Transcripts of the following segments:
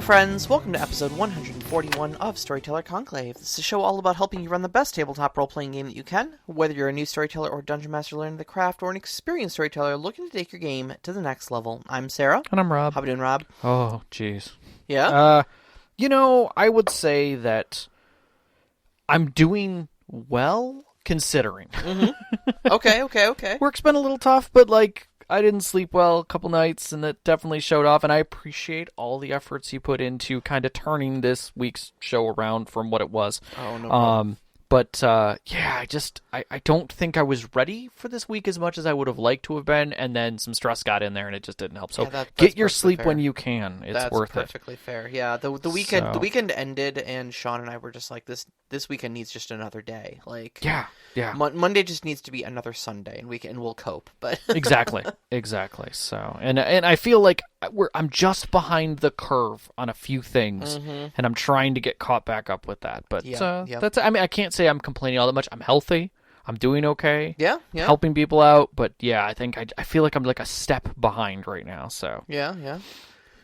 friends, welcome to episode 141 of Storyteller Conclave. This is a show all about helping you run the best tabletop role-playing game that you can, whether you're a new storyteller or dungeon master learning the craft, or an experienced storyteller looking to take your game to the next level. I'm Sarah. And I'm Rob. How we doing, Rob? Oh, jeez. Yeah? I would say that I'm doing well, considering. Mm-hmm. Okay. Work's been a little tough, but, I didn't sleep well a couple nights, and that definitely showed off, and I appreciate all the efforts you put into kind of turning this week's show around from what it was. Oh, no problem. I don't think I was ready for this week as much as I would have liked to have been, and then some stress got in there, and it just didn't help. So that's get your sleep fair. when you can. It's worth it. That's perfectly fair. Yeah, the weekend ended, and Sean and I were just like, this weekend needs just another day. Yeah. Monday just needs to be another Sunday, and we'll cope. But exactly. So, and I feel like I'm just behind the curve on a few things, and I'm trying to get caught back up with that. But that's. I mean, I can't say I'm complaining all that much. I'm healthy. I'm doing okay. Yeah. Helping people out, but yeah, I think I feel like I'm like a step behind right now. So yeah.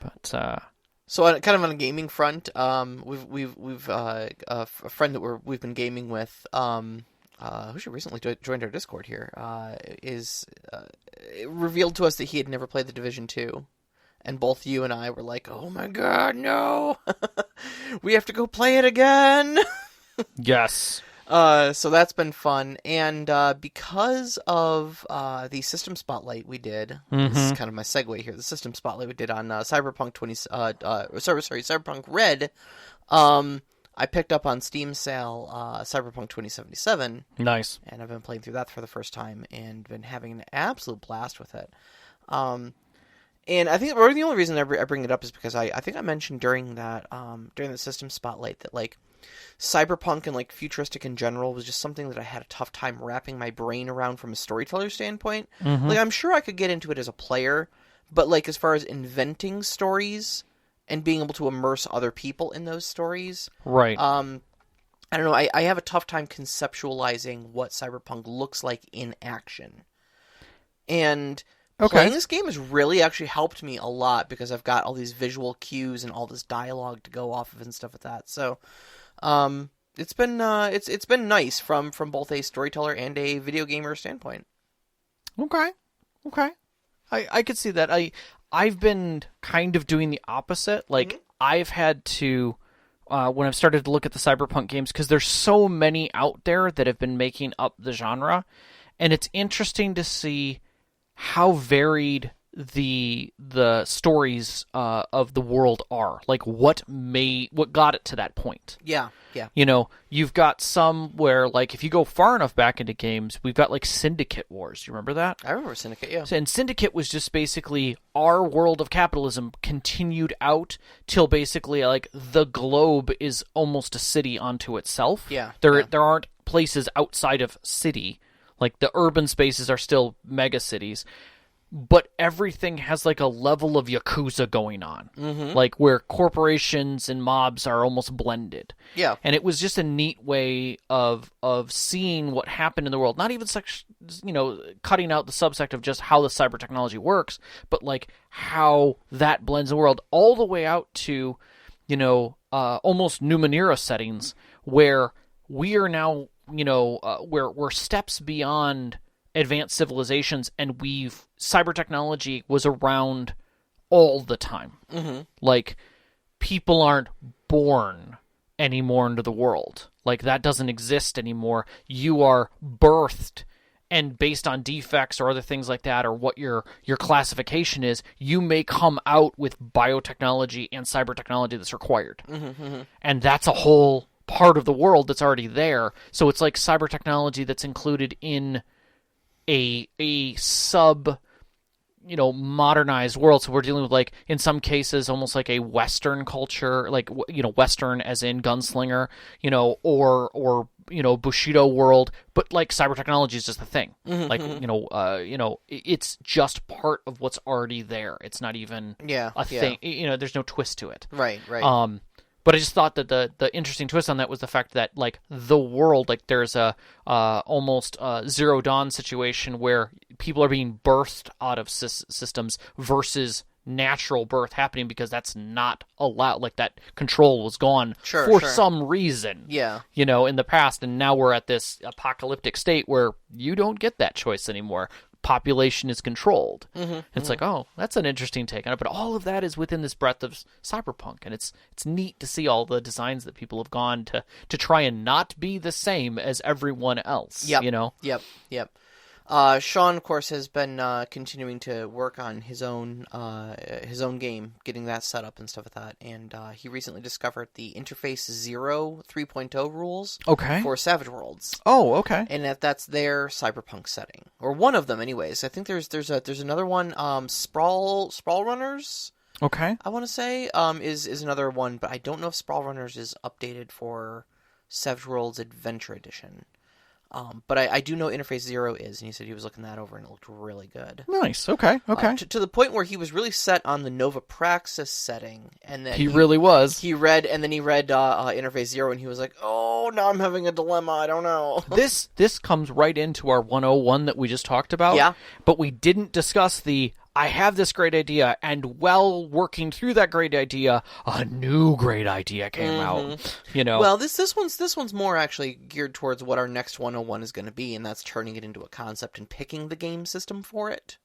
But so kind of on a gaming front, we've a friend that we've been gaming with, who recently joined our Discord here, is revealed to us that he had never played the Division 2, and both you and I were like, "Oh my god, no! We have to go play it again." yes. So that's been fun, and because of the system spotlight we did, this is kind of my segue here. The system spotlight we did on Cyberpunk Cyberpunk Red. I picked up on Steam sale Cyberpunk 2077. Nice. And I've been playing through that for the first time and been having an absolute blast with it. And I think the only reason I bring it up is because I think I mentioned during the system spotlight that Cyberpunk and futuristic in general was just something that I had a tough time wrapping my brain around from a storyteller standpoint. I'm sure I could get into it as a player, but as far as inventing stories and being able to immerse other people in those stories, right? I don't know. I have a tough time conceptualizing what Cyberpunk looks like in action, and playing this game has really actually helped me a lot because I've got all these visual cues and all this dialogue to go off of and stuff like that. So, it's been nice from both a storyteller and a video gamer standpoint. Okay. I could see that. I've been kind of doing the opposite. I've had to, when I've started to look at the Cyberpunk games, because there's so many out there that have been making up the genre, and it's interesting to see how varied the stories of the world are. What got it to that point. Yeah. You've got some where, if you go far enough back into games, we've got, Syndicate Wars. Do you remember that? I remember Syndicate, yeah. And Syndicate was just basically our world of capitalism continued out till basically, the globe is almost a city unto itself. Yeah. There aren't places outside of city. The urban spaces are still mega cities. But everything has a level of Yakuza going on, where corporations and mobs are almost blended. Yeah, and it was just a neat way of seeing what happened in the world. Not even cutting out the subsect of just how the cyber technology works, but how that blends the world all the way out to almost Numenera settings where we are now we're steps beyond advanced civilizations, and cyber technology was around all the time. People aren't born anymore into the world. That doesn't exist anymore. You are birthed, and based on defects or other things like that, or what your classification is, you may come out with biotechnology and cyber technology that's required. And that's a whole part of the world that's already there. So it's cyber technology that's included in a sub modernized world. So we're dealing with in some cases almost a Western culture, Western as in gunslinger, or Bushido world, but cyber technology is just a thing. It's just part of what's already there. It's not even a thing. There's no twist to it. Right. But I just thought that the interesting twist on that was the fact that the world, there's a almost Zero Dawn situation where people are being birthed out of systems versus natural birth happening because that's not allowed. Like, that control was gone Sure, for sure. some reason. Yeah. You know, in the past, and now we're at this apocalyptic state where you don't get that choice anymore. Population is controlled. It's like, oh, that's an interesting take on it. But all of that is within this breadth of cyberpunk, and it's neat to see all the designs that people have gone to try and not be the same as everyone else. Yep. You know? Yep. Sean, of course, has been continuing to work on his own game, getting that set up and stuff like that. And he recently discovered the Interface Zero 3.0 rules for Savage Worlds. Oh, okay. And that's their cyberpunk setting, or one of them, anyways. I think there's another one. Sprawl Runners. Okay. I want to say is another one, but I don't know if Sprawl Runners is updated for Savage Worlds Adventure Edition. But I do know Interface Zero is, and he said he was looking that over, and it looked really good. Nice. Okay. To the point where he was really set on the Nova Praxis setting, and then he really was. He read Interface Zero, and he was like, "Oh, now I'm having a dilemma. I don't know." This comes right into our 101 that we just talked about. Yeah. But we didn't discuss I have this great idea, and while working through that great idea, a new great idea came out. You know. Well, this one's more actually geared towards what our next 101 is going to be, and that's turning it into a concept and picking the game system for it.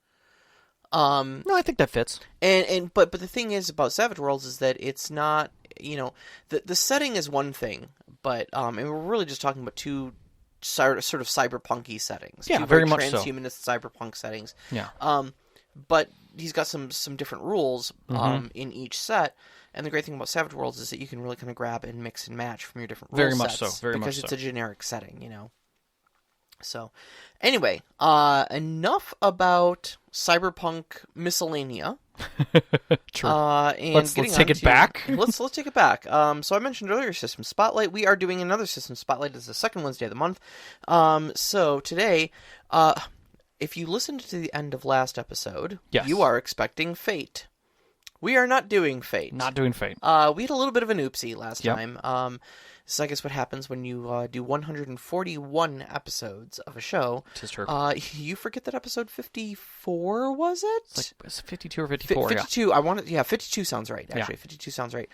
No, I think that fits. But the thing is about Savage Worlds is that it's not, the setting is one thing, but and we're really just talking about two sort of cyberpunky settings. Yeah, two very much so. Transhumanist cyberpunk settings. Yeah. But he's got some different rules in each set, and the great thing about Savage Worlds is that you can really kind of grab and mix and match from your different rule sets. Because it's a generic setting, So, anyway, enough about cyberpunk miscellanea. True. And let's take it back. let's take it back. So I mentioned earlier System Spotlight. We are doing another System Spotlight. It's the second Wednesday of the month. So today, if you listened to the end of last episode, you are expecting Fate. We are not doing Fate. Not doing Fate. We had a little bit of an oopsie last time. This is, I guess, what happens when you do 141 episodes of a show. Tis true. You forget that episode 54, was it? It's 52 or 54, 52, 52 sounds right, actually. 52 sounds right.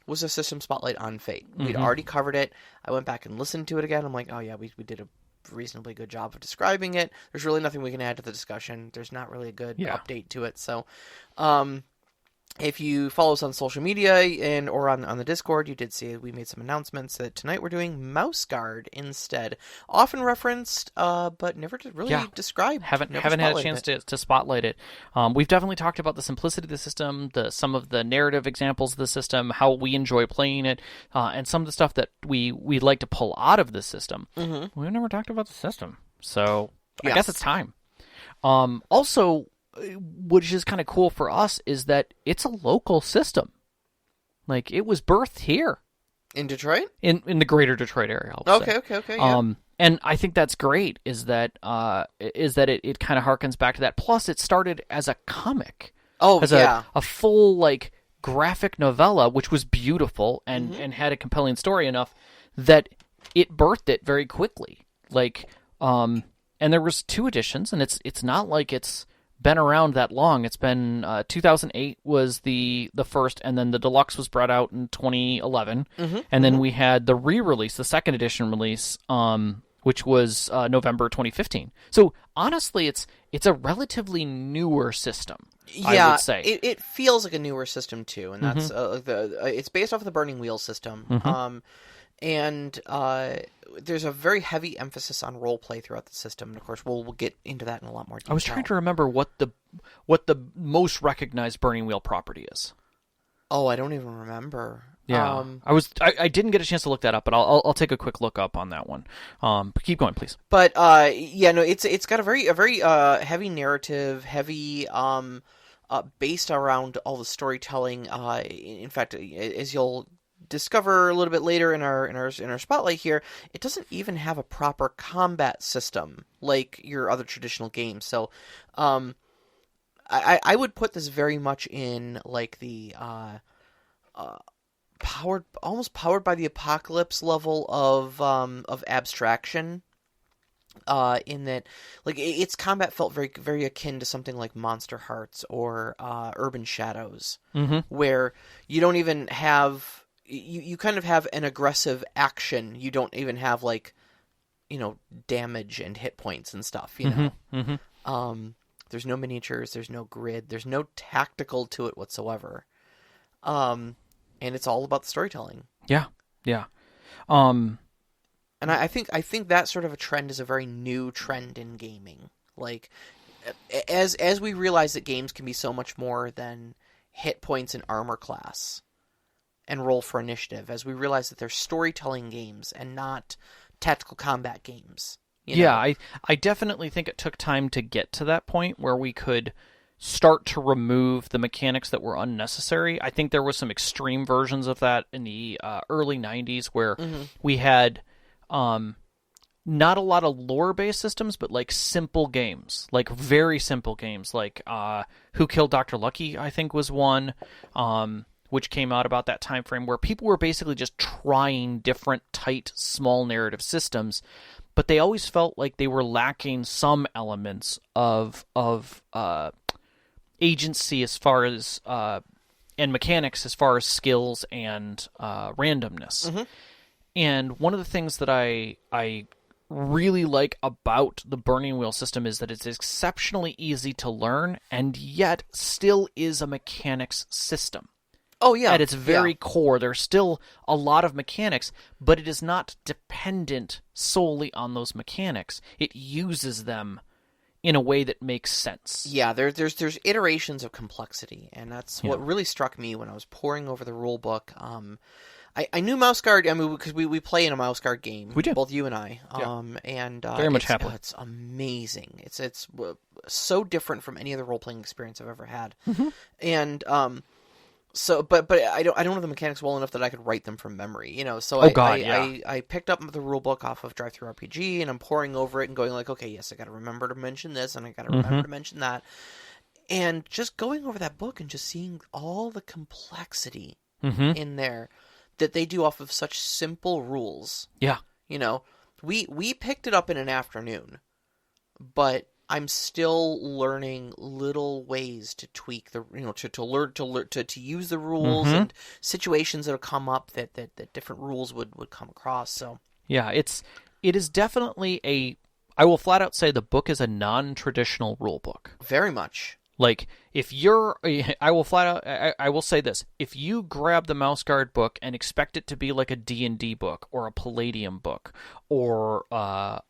Was a System Spotlight on Fate. We'd already covered it. I went back and listened to it again. I'm like, oh yeah, we did a reasonably good job of describing it. There's really nothing we can add to the discussion. There's not really a good update to it. So, if you follow us on social media or on the Discord, you did see we made some announcements that tonight we're doing Mouseguard instead. Often referenced, but never really described. Haven't had a chance to spotlight it. We've definitely talked about the simplicity of the system, some of the narrative examples of the system, how we enjoy playing it, and some of the stuff that we like to pull out of the system. We've never talked about the system, so I guess it's time. Also, which is kind of cool for us, is that it's a local system. Like, it was birthed here. In Detroit? In the greater Detroit area, I'll say. Okay, yeah. And I think that's great, is that it kind of harkens back to that. Plus, it started as a comic. A full, graphic novella, which was beautiful and had a compelling story enough that it birthed it very quickly. And there was 2 editions, and it's not like it's been around that long. It's been 2008 was the first, and then the deluxe was brought out in 2011, and then we had the re-release, the second edition release, which was November 2015. So honestly, it's a relatively newer system. I would say it feels like a newer system too, and that's it's based off of the Burning Wheel system. And there's a very heavy emphasis on role play throughout the system. And of course, we'll get into that in a lot more detail. I was trying to remember what the most recognized Burning Wheel property is. Oh, I don't even remember. Yeah, I didn't get a chance to look that up, but I'll take a quick look up on that one. But keep going, please. But it's got a very heavy narrative, heavy based around all the storytelling. In fact, as you'll discover a little bit later in our spotlight here, it doesn't even have a proper combat system like your other traditional games. So I would put this very much in the almost powered by the apocalypse level of abstraction. in that, like, its combat felt very, very akin to something like Monster Hearts or Urban Shadows, where you don't even have you kind of have an aggressive action. You don't even have like, damage and hit points and stuff. There's no miniatures, there's no grid, there's no tactical to it whatsoever, and it's all about the storytelling. Yeah, yeah. And I think that sort of a trend is a very new trend in gaming. Like, as we realize that games can be so much more than hit points and armor class and roll for initiative, as we realize that they're storytelling games and not tactical combat games. Yeah, I definitely think it took time to get to that point where we could start to remove the mechanics that were unnecessary. I think there was some extreme versions of that in the early 90s where we had not a lot of lore-based systems, but like simple games, like very simple games, like Who Killed Dr. Lucky, I think was one, which came out about that time frame, where people were basically just trying different tight, small narrative systems, but they always felt like they were lacking some elements of agency as far as and mechanics as far as skills and randomness. And one of the things that I really like about the Burning Wheel system is that it's exceptionally easy to learn and yet still is a mechanics system. Oh, yeah. At its very core, there's still a lot of mechanics, but it is not dependent solely on those mechanics. It uses them in a way that makes sense. Yeah, there's iterations of complexity, and that's what really struck me when I was poring over the rule book. I knew Mouseguard, I mean, because we play in a Mouseguard game. We do. Both you and I. And very much happily. It's amazing. It's so different from any other role-playing experience I've ever had. And so, but I don't know the mechanics well enough that I could write them from memory, So I picked up the rule book off of Drive-Thru RPG, and I'm poring over it and going like, okay, yes, I got to remember to mention this, and I got to remember to mention that, and just going over that book and just seeing all the complexity in there that they do off of such simple rules. Yeah, we picked it up in an afternoon, but I'm still learning little ways to tweak the, to use the rules and situations that'll come up that different rules would come across. So yeah, it is definitely I will flat out say the book is a non-traditional rule book. Very much. Like, I will say this: if you grab the Mouseguard book and expect it to be like a D&D book or a Palladium book or a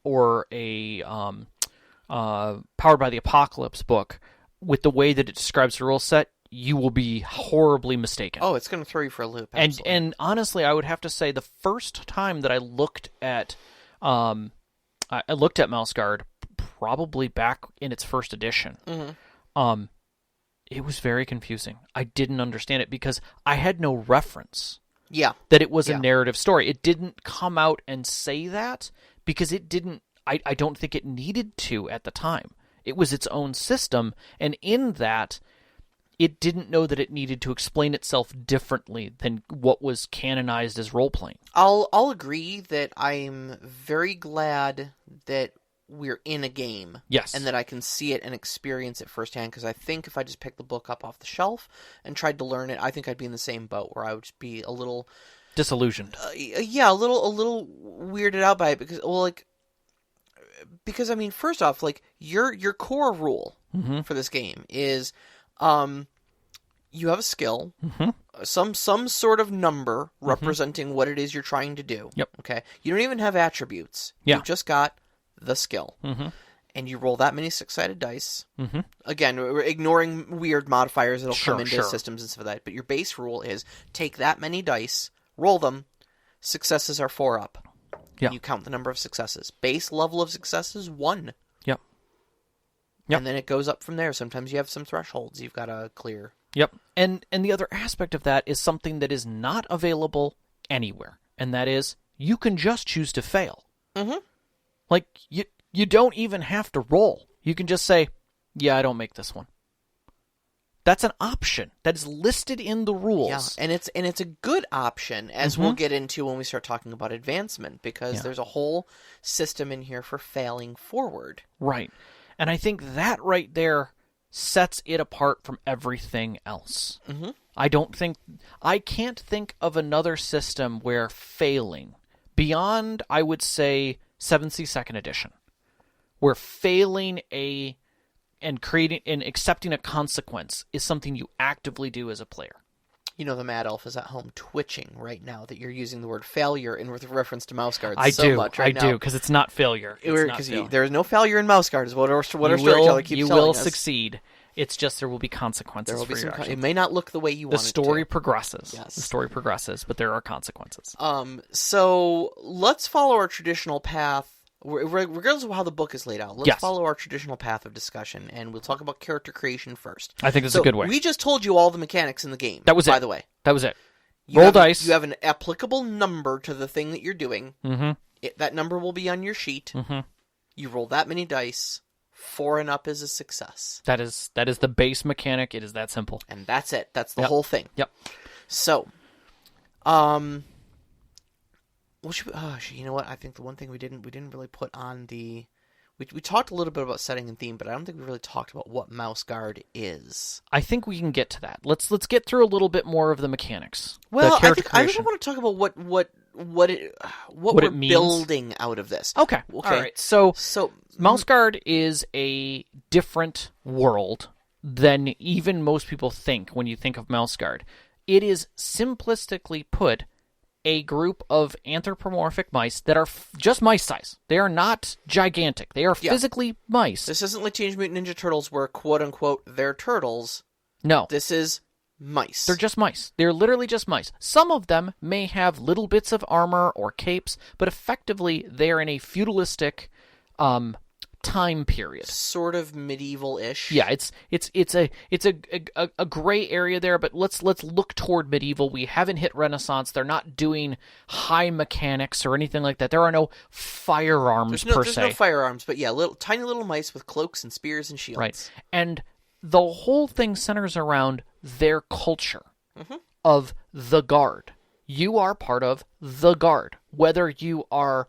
Powered by the Apocalypse book, with the way that it describes the rule set, you will be horribly mistaken. Oh, it's going to throw you for a loop. And honestly, I would have to say the first time that I looked at Mouseguard, probably back in its first edition, it was very confusing. I didn't understand it because I had no reference. Yeah, that it was a narrative story. It didn't come out and say that because it didn't. I don't think it needed to at the time. It was its own system, and in that, it didn't know that it needed to explain itself differently than what was canonized as role-playing. I'll agree that I'm very glad that we're in a game. Yes. And that I can see it and experience it firsthand, because I think if I just picked the book up off the shelf and tried to learn it, I think I'd be in the same boat where I would just be a little... disillusioned. Yeah, a little weirded out by it, because I mean, first off, like, your core rule for this game is you have a skill, some sort of number representing what it is you're trying to do. Yep. Okay? You don't even have attributes. Yeah. You've just got the skill. And you roll that many six-sided dice. Again, we're ignoring weird modifiers that'll come into systems and stuff like that, but your base rule is take that many dice, roll them, successes are 4 up. Yeah. You count the number of successes. Base level of successes, 1. Yep. And then it goes up from there. Sometimes you have some thresholds you've got to clear. Yep. And the other aspect of that is something that is not available anywhere, and that is you can just choose to fail. Like, you don't even have to roll. You can just say, yeah, I don't make this one. That's an option that is listed in the rules. Yeah, and it's a good option, as we'll get into when we start talking about advancement, because there's a whole system in here for failing forward. Right. And I think that right there sets it apart from everything else. Mm-hmm. I can't think of another system where failing, beyond, I would say, 7th Sea 2nd Edition, where failing and creating and accepting a consequence is something you actively do as a player. You know, the Mad Elf is at home twitching right now that you're using the word failure in reference to Mouseguard I so much right now. I do, because it's not failure. Because there is no failure in Mouseguard, is what our storyteller keeps telling us. You will succeed. It's just there will be consequences. There will be for your actions. It may not look the way you want it to. The story progresses. Yes. The story progresses, but there are consequences. So let's follow our traditional path. Regardless of how the book is laid out, let's follow our traditional path of discussion, and we'll talk about character creation first. I think it's a good way. We just told you all the mechanics in the game. That was by the way. That was it. Roll dice. You have an applicable number to the thing that you're doing. Mm-hmm. That number will be on your sheet. Mm-hmm. You roll that many dice. 4 and up is a success. That is the base mechanic. It is that simple. And that's it. That's the whole thing. Yep. So, you know what? I think the one thing we didn't really put on the... We talked a little bit about setting and theme, but I don't think we really talked about what Mouseguard is. I think we can get to that. Let's get through a little bit more of the mechanics. Well, the I think I want to talk about what we're building out of this. Okay. All right. So Mm-hmm. Mouseguard is a different world than even most people think when you think of Mouseguard. It is, simplistically put, a group of anthropomorphic mice that are just mice size. They are not gigantic. They are physically mice. This isn't like Teenage Mutant Ninja Turtles where, quote-unquote, they're turtles. No. This is mice. They're just mice. They're literally just mice. Some of them may have little bits of armor or capes, but effectively they're in a feudalistic time period. Sort of medieval-ish. Yeah, it's a gray area there, but let's look toward medieval. We haven't hit Renaissance. They're not doing high mechanics or anything like that. There are no firearms per se. There's no firearms, but yeah, tiny little mice with cloaks and spears and shields. Right. And the whole thing centers around their culture of the Guard. You are part of the Guard, whether you are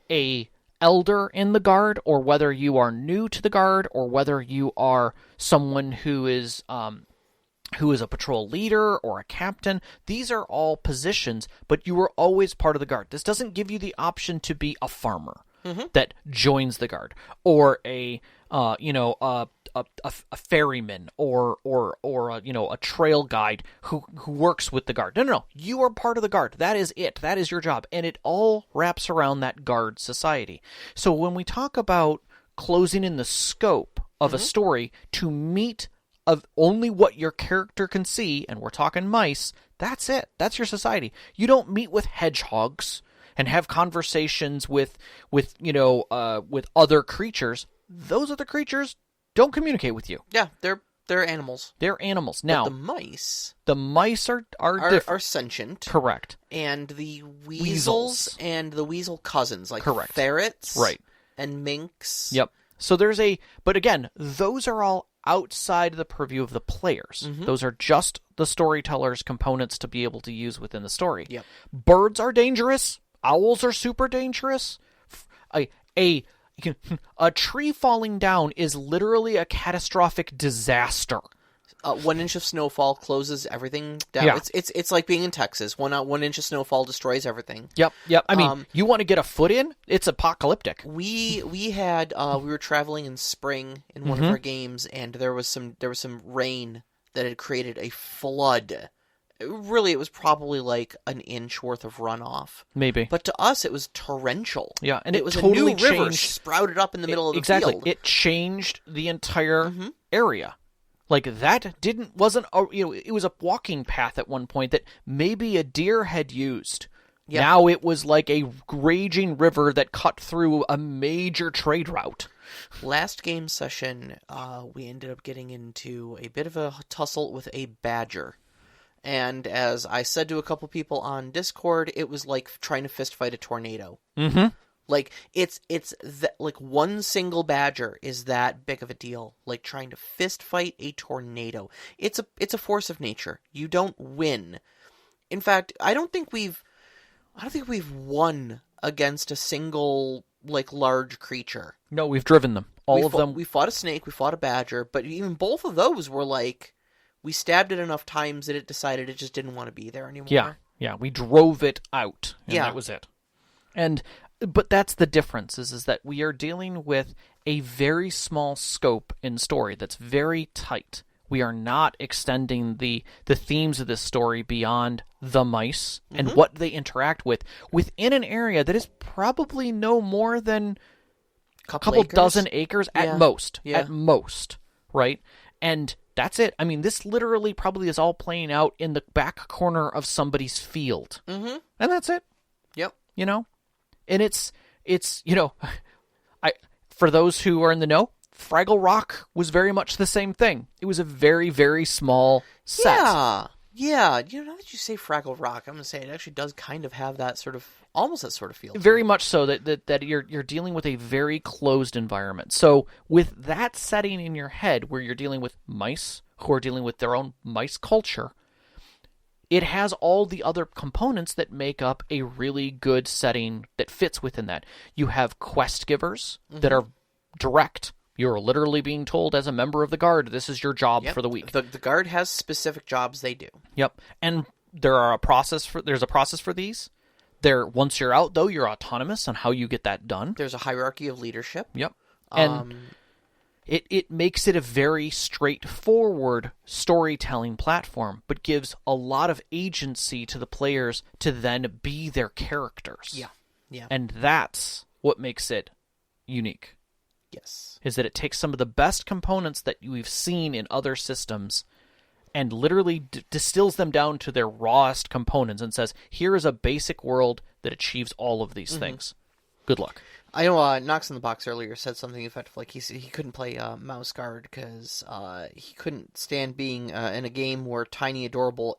a elder in the Guard, or whether you are new to the Guard, or whether you are someone who is a patrol leader or a captain. These are all positions, but you are always part of the Guard. This doesn't give you the option to be a farmer that joins the Guard, or a ferryman, or a trail guide who works with the Guard. No. You are part of the Guard. That is it. That is your job. And it all wraps around that Guard society. So when we talk about closing in the scope of a story to meet of only what your character can see, and we're talking mice, that's it. That's your society. You don't meet with hedgehogs and have conversations with other creatures. Those other creatures don't communicate with you. Yeah, they're animals. They're animals. Now, but the mice are sentient. Correct. And the weasels and the weasel cousins, like ferrets, right, and minks. Yep. So but again, those are all outside the purview of the players. Those are just the storyteller's components to be able to use within the story. Yep. Birds are dangerous. Owls are super dangerous. A tree falling down is literally a catastrophic disaster. 1 inch of snowfall closes everything down. Yeah. It's like being in Texas. 1 inch of snowfall destroys everything. Yep. I mean, you want to get a foot in? It's apocalyptic. We were traveling in spring in one of our games, and there was some rain that had created a flood. Really, it was probably like an inch worth of runoff. Maybe. But to us, it was torrential. Yeah, and it was totally a new river sprouted up in the middle of the field. Exactly. It changed the entire area. Like, that it was a walking path at one point that maybe a deer had used. Yep. Now it was like a raging river that cut through a major trade route. Last game session, we ended up getting into a bit of a tussle with a badger. And as I said to a couple people on Discord, it was like trying to fist fight a tornado. Like like one single badger is that big of a deal. Like trying to fist fight a tornado. It's a force of nature. You don't win. In fact, I don't think we've won against a single like large creature. No, we've driven them. All of them. We fought a snake, we fought a badger, but even both of those were like we stabbed it enough times that it decided it just didn't want to be there anymore. Yeah, we drove it out, and Yeah. that was it. But that's the difference, is that we are dealing with a very small scope in story that's very tight. We are not extending the themes of this story beyond the mice and what they interact with within an area that is probably no more than a couple dozen acres at most. Yeah. At most, right? And that's it. I mean, this literally probably is all playing out in the back corner of somebody's field. Mm-hmm. And that's it. Yep. You know? And it's for those who are in the know, Fraggle Rock was very much the same thing. It was a very, very small set. Yeah. Now that you say Fraggle Rock, I'm going to say it actually does kind of have that sort of, almost that sort of feel. Very much so, that you're dealing with a very closed environment. So with that setting in your head, where you're dealing with mice who are dealing with their own mice culture, it has all the other components that make up a really good setting that fits within that. You have quest givers that are direct. You're literally being told as a member of the guard, this is your job for the week. The guard has specific jobs they do. Yep. And there's a process for these. Once you're out, though, you're autonomous on how you get that done. There's a hierarchy of leadership. Yep. And it makes it a very straightforward storytelling platform, but gives a lot of agency to the players to then be their characters. Yeah. And that's what makes it unique. Yes. Is that it takes some of the best components that we've seen in other systems and literally distills them down to their rawest components and says, here is a basic world that achieves all of these things. Good luck. I know Knox in the Box earlier said something effective, like he couldn't play Mouseguard because he couldn't stand being in a game where he's a tiny adorable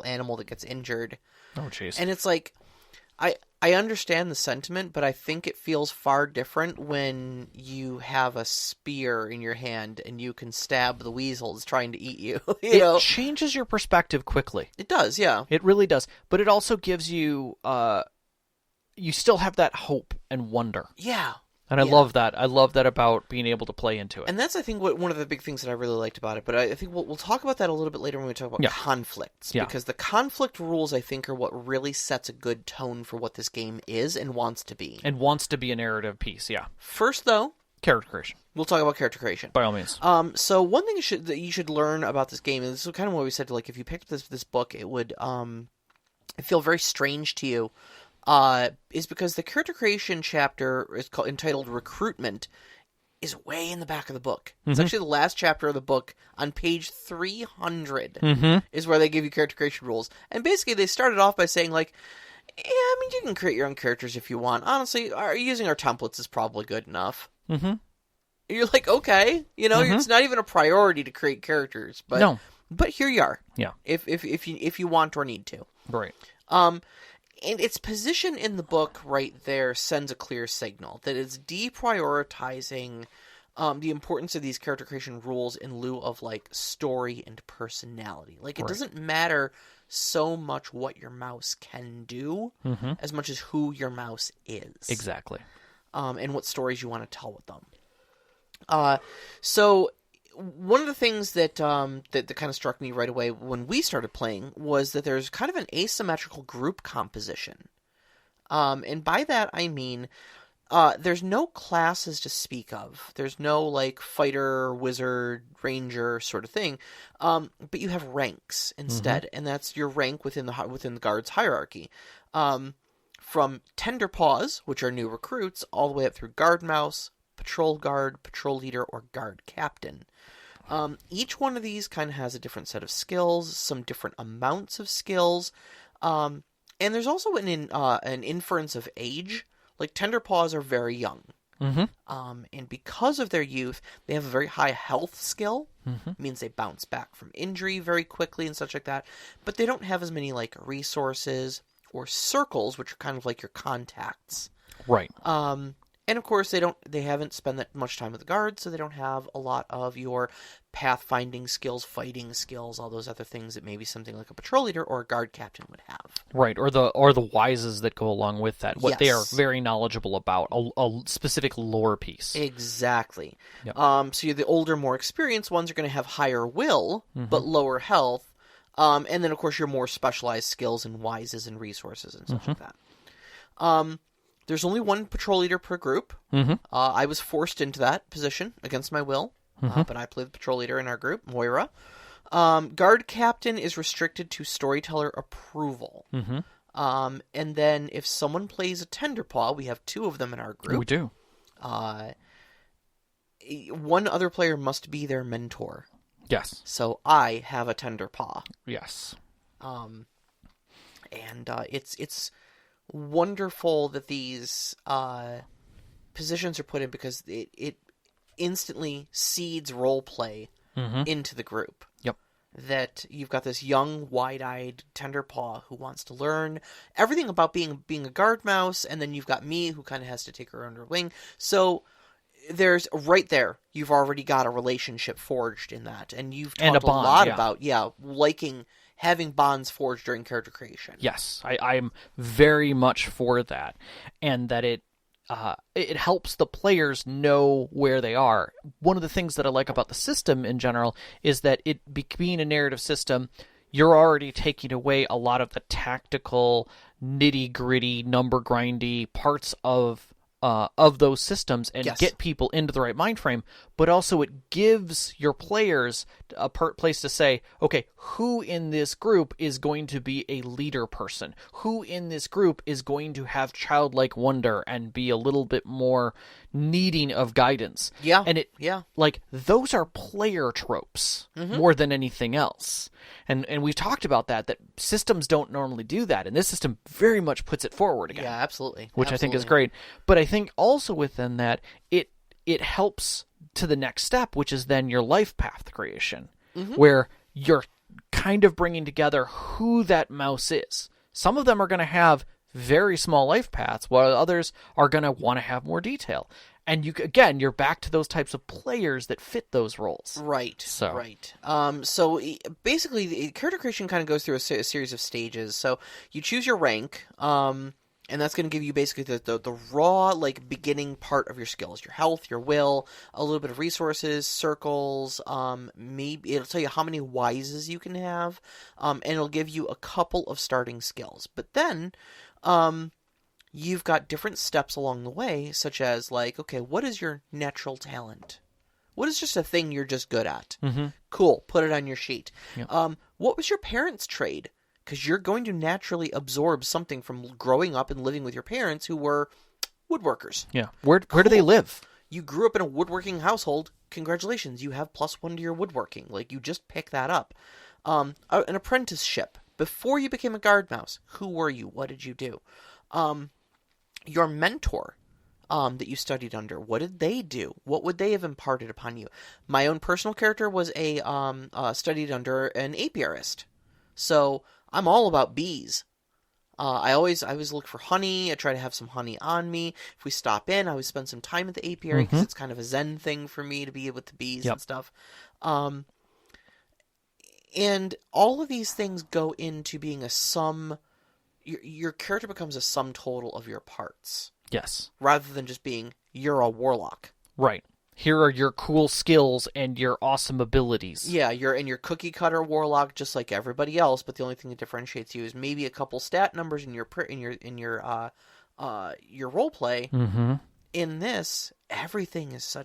animal that gets injured. Oh, jeez. And it's like, I understand the sentiment, but I think it feels far different when you have a spear in your hand and you can stab the weasels trying to eat you. It changes your perspective quickly. It does, yeah. It really does. But it also gives you, you still have that hope and wonder. Yeah. And I love that. I love that about being able to play into it. And that's, I think, one of the big things that I really liked about it. But I think we'll talk about that a little bit later when we talk about conflicts. Yeah. Because the conflict rules, I think, are what really sets a good tone for what this game is and wants to be. And wants to be a narrative piece, yeah. First, though, character creation. We'll talk about character creation. By all means. So one thing that you should learn about this game, and this is kind of what we said, like, if you picked up this book, it would feel very strange to you. Is because the character creation chapter is entitled Recruitment is way in the back of the book. It's actually the last chapter of the book on page 300 is where they give you character creation rules. And basically they started off by saying, like, yeah, I mean, you can create your own characters if you want. Honestly, using our templates is probably good enough. You're like, okay, it's not even a priority to create characters, but here you are. Yeah. If you want or need to. Right. And its position in the book right there sends a clear signal that it's deprioritizing the importance of these character creation rules in lieu of, like, story and personality. Like, it doesn't matter so much what your mouse can do as much as who your mouse is. Exactly. And what stories you want to tell with them. So one of the things that that kind of struck me right away when we started playing was that there's kind of an asymmetrical group composition. And by that I mean there's no classes to speak of. There's no, like, fighter, wizard, ranger sort of thing. But you have ranks instead, and that's your rank within the guard's hierarchy. From tender paws, which are new recruits, all the way up through guard mouse, patrol guard, patrol leader, or guard captain. Each one of these kind of has a different set of skills, some different amounts of skills, and there's also an inference of age. Like, tender paws are very young, and because of their youth, they have a very high health skill. It means they bounce back from injury very quickly and such like that, but they don't have as many, like, resources or circles, which are kind of like your contacts. Right. And of course, they haven't spent that much time with the guards, so they don't have a lot of your pathfinding skills, fighting skills, all those other things that maybe something like a patrol leader or a guard captain would have. Right, or the wises that go along with that. What they are Yes. very knowledgeable about, a specific lore piece. Exactly. Yep. So you're the older, more experienced ones are going to have higher will, but lower health. And then, of course, your more specialized skills and wises and resources and such like that. There's only one patrol leader per group. I was forced into that position against my will, but I play the patrol leader in our group, Moira. Guard captain is restricted to storyteller approval. And then if someone plays a Tenderpaw, we have 2 of them in our group. We do. One other player must be their mentor. Yes. So I have a Tenderpaw. Yes. And it's wonderful that these positions are put in because it instantly seeds role play into the group. Yep. That you've got this young, wide-eyed Tenderpaw who wants to learn everything about being a guard mouse, and then you've got me who kind of has to take her under wing. So there's right there, you've already got a relationship forged in that, and you've talked a bond, lot yeah. about liking having bonds forged during character creation. Yes, I'm very much for that, and that it helps the players know where they are. One of the things that I like about the system in general is that it being a narrative system, you're already taking away a lot of the tactical, nitty-gritty, number grindy parts of those systems and Yes. get people into the right mind frame, but also it gives your players a place to say, okay, who in this group is going to be a leader person? Who in this group is going to have childlike wonder and be a little bit more needing of guidance? Yeah. And like, those are player tropes more than anything else. And we've talked about that systems don't normally do that, and this system very much puts it forward again. Yeah, absolutely. Which I think is great. But I think also within that, it helps to the next step, which is then your life path creation, where you're kind of bringing together who that mouse is. Some of them are going to have very small life paths, while others are going to want to have more detail. And you're back to those types of players that fit those roles. Right. So. Right. So basically, the character creation kind of goes through a series of stages. So you choose your rank, and that's going to give you basically the raw, like, beginning part of your skills: your health, your will, a little bit of resources, circles. Maybe it'll tell you how many wises you can have, and it'll give you a couple of starting skills. But then, you've got different steps along the way, such as, like, okay, what is your natural talent? What is just a thing you're just good at? Cool, put it on your sheet. Yep. What was your parents' trade? Because you're going to naturally absorb something from growing up and living with your parents who were woodworkers. Yeah. Where do they live? You grew up in a woodworking household. Congratulations, you have +1 to your woodworking. Like, you just pick that up. An apprenticeship. Before you became a guard mouse, who were you? What did you do? Your mentor that you studied under, what did they do? What would they have imparted upon you? My own personal character was studied under an apiarist. So I'm all about bees. I always look for honey. I try to have some honey on me. If we stop in, I always spend some time at the apiary because it's kind of a zen thing for me to be with the bees and stuff. And all of these things go into being a sum. Your character becomes a sum total of your parts. Yes. Rather than just being, you're a warlock. Right. Here are your cool skills and your awesome abilities. Yeah, you're cookie cutter warlock just like everybody else, but the only thing that differentiates you is maybe a couple stat numbers in your role play. In this, everything is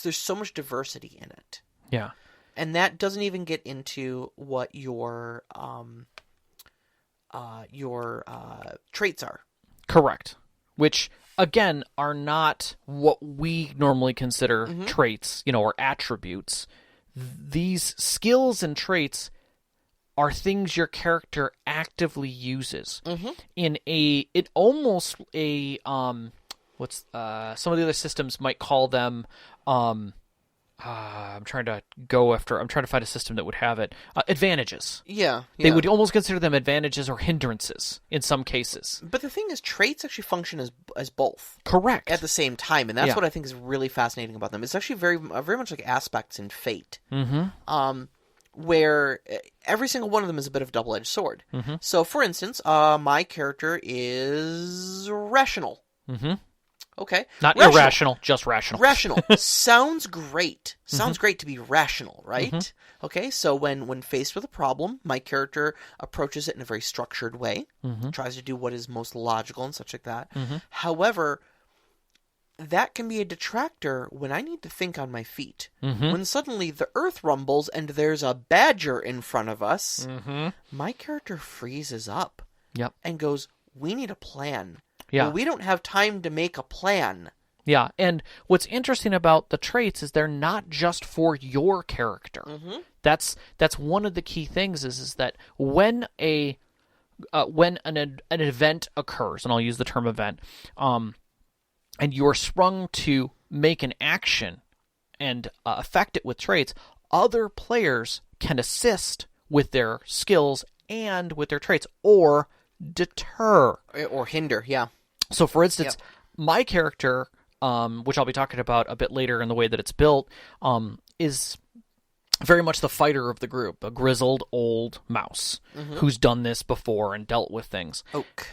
there's so much diversity in it. Yeah. And that doesn't even get into what your traits are. Correct. Which, again, are not what we normally consider traits, or attributes. These skills and traits are things your character actively uses in some of the other systems might call them I'm trying to find a system that would have it. Advantages. Yeah, They would almost consider them advantages or hindrances in some cases. But the thing is, traits actually function as both. Correct. At the same time, and that's Yeah. what I think is really fascinating about them. It's actually very much like aspects in Fate, where every single one of them is a bit of a double-edged sword. So, for instance, my character is rational. Okay. Not rational. irrational, just rational. Rational. Sounds great. Sounds great to be rational, right? Okay, so when faced with a problem, my character approaches it in a very structured way, tries to do what is most logical and such like that. However, that can be a detractor when I need to think on my feet. When suddenly the earth rumbles and there's a badger in front of us, my character freezes up Yep. and goes, we need a plan. Yeah. Well, we don't have time to make a plan. Yeah, and what's interesting about the traits is they're not just for your character. That's one of the key things is that when an event occurs, and I'll use the term event, and you're sprung to make an action and affect it with traits, other players can assist with their skills and with their traits, or deter. Or hinder, yeah. So, for instance, my character, which I'll be talking about a bit later in the way that it's built, is very much the fighter of the group, a grizzled old mouse who's done this before and dealt with things. Oak.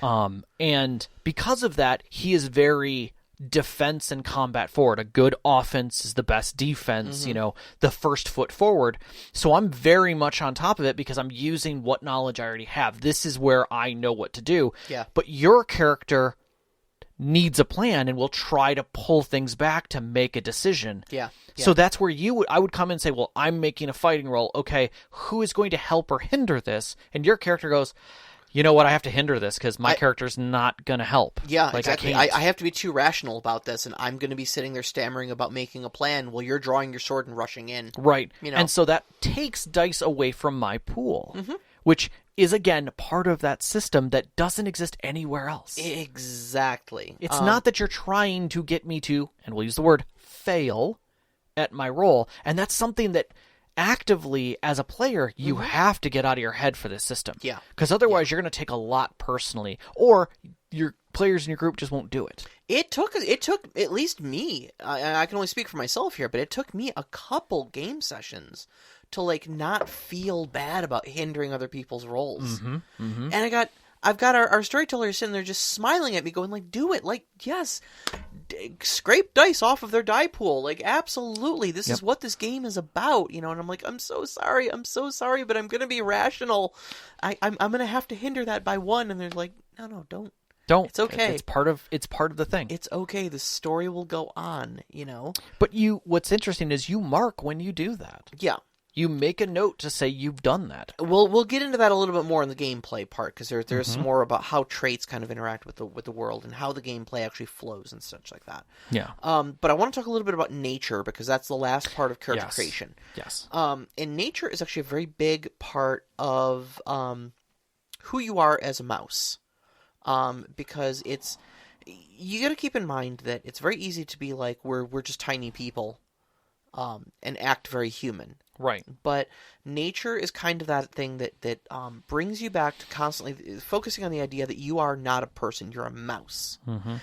And because of that, he is very defense and combat forward. A good offense is the best defense, the first foot forward. So I'm very much on top of it because I'm using what knowledge I already have. This is where I know what to do. Yeah. But your character needs a plan and will try to pull things back to make a decision. Yeah. So that's where I would come in and say, well, I'm making a fighting roll. Okay, who is going to help or hinder this? And your character goes, you know what, I have to hinder this because my character's not going to help. Yeah, exactly. I I have to be too rational about this, and I'm going to be sitting there stammering about making a plan while you're drawing your sword and rushing in. Right. And so that takes dice away from my pool, which is, again, part of that system that doesn't exist anywhere else. Exactly. It's not that you're trying to get me to, and we'll use the word, fail at my roll, and that's something that actively, as a player, you have to get out of your head for this system. Yeah. Because otherwise you're going to take a lot personally, or your players in your group just won't do it. It took at least me, I can only speak for myself here, but it took me a couple game sessions to not feel bad about hindering other people's rolls. And I've got our storyteller sitting there just smiling at me going do it, yes, scrape dice off of their die pool, absolutely, this is what this game is about, and I'm I'm so sorry, but I'm gonna be rational. I'm gonna have to hinder that by one, and they're no, don't. It's okay. It's part of the thing. It's okay. The story will go on, But what's interesting is you mark when you do that. Yeah. You make a note to say you've done that. We'll get into that a little bit more in the gameplay part because there's more about how traits kind of interact with the world and how the gameplay actually flows and such like that. Yeah. But I want to talk a little bit about nature because that's the last part of character creation. Yes. And nature is actually a very big part of who you are as a mouse. Because you got to keep in mind that it's very easy to be we're just tiny people, and act very human. Right. But nature is kind of that thing that brings you back to constantly focusing on the idea that you are not a person, you're a mouse.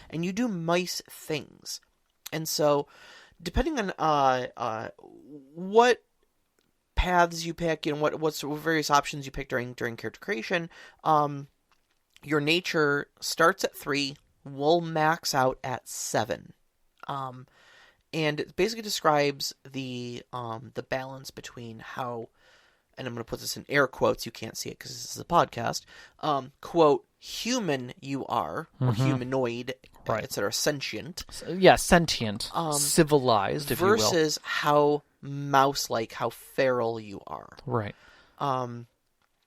And you do mice things. And so, depending on what paths you pick, what various options you pick during character creation, your nature starts at 3, will max out at 7. And it basically describes the balance between how, and I'm going to put this in air quotes, you can't see it because this is a podcast, quote, human you are, or humanoid, right, etc., sentient. Sentient, civilized, if you will. Versus how mouse-like, how feral you are. Right. And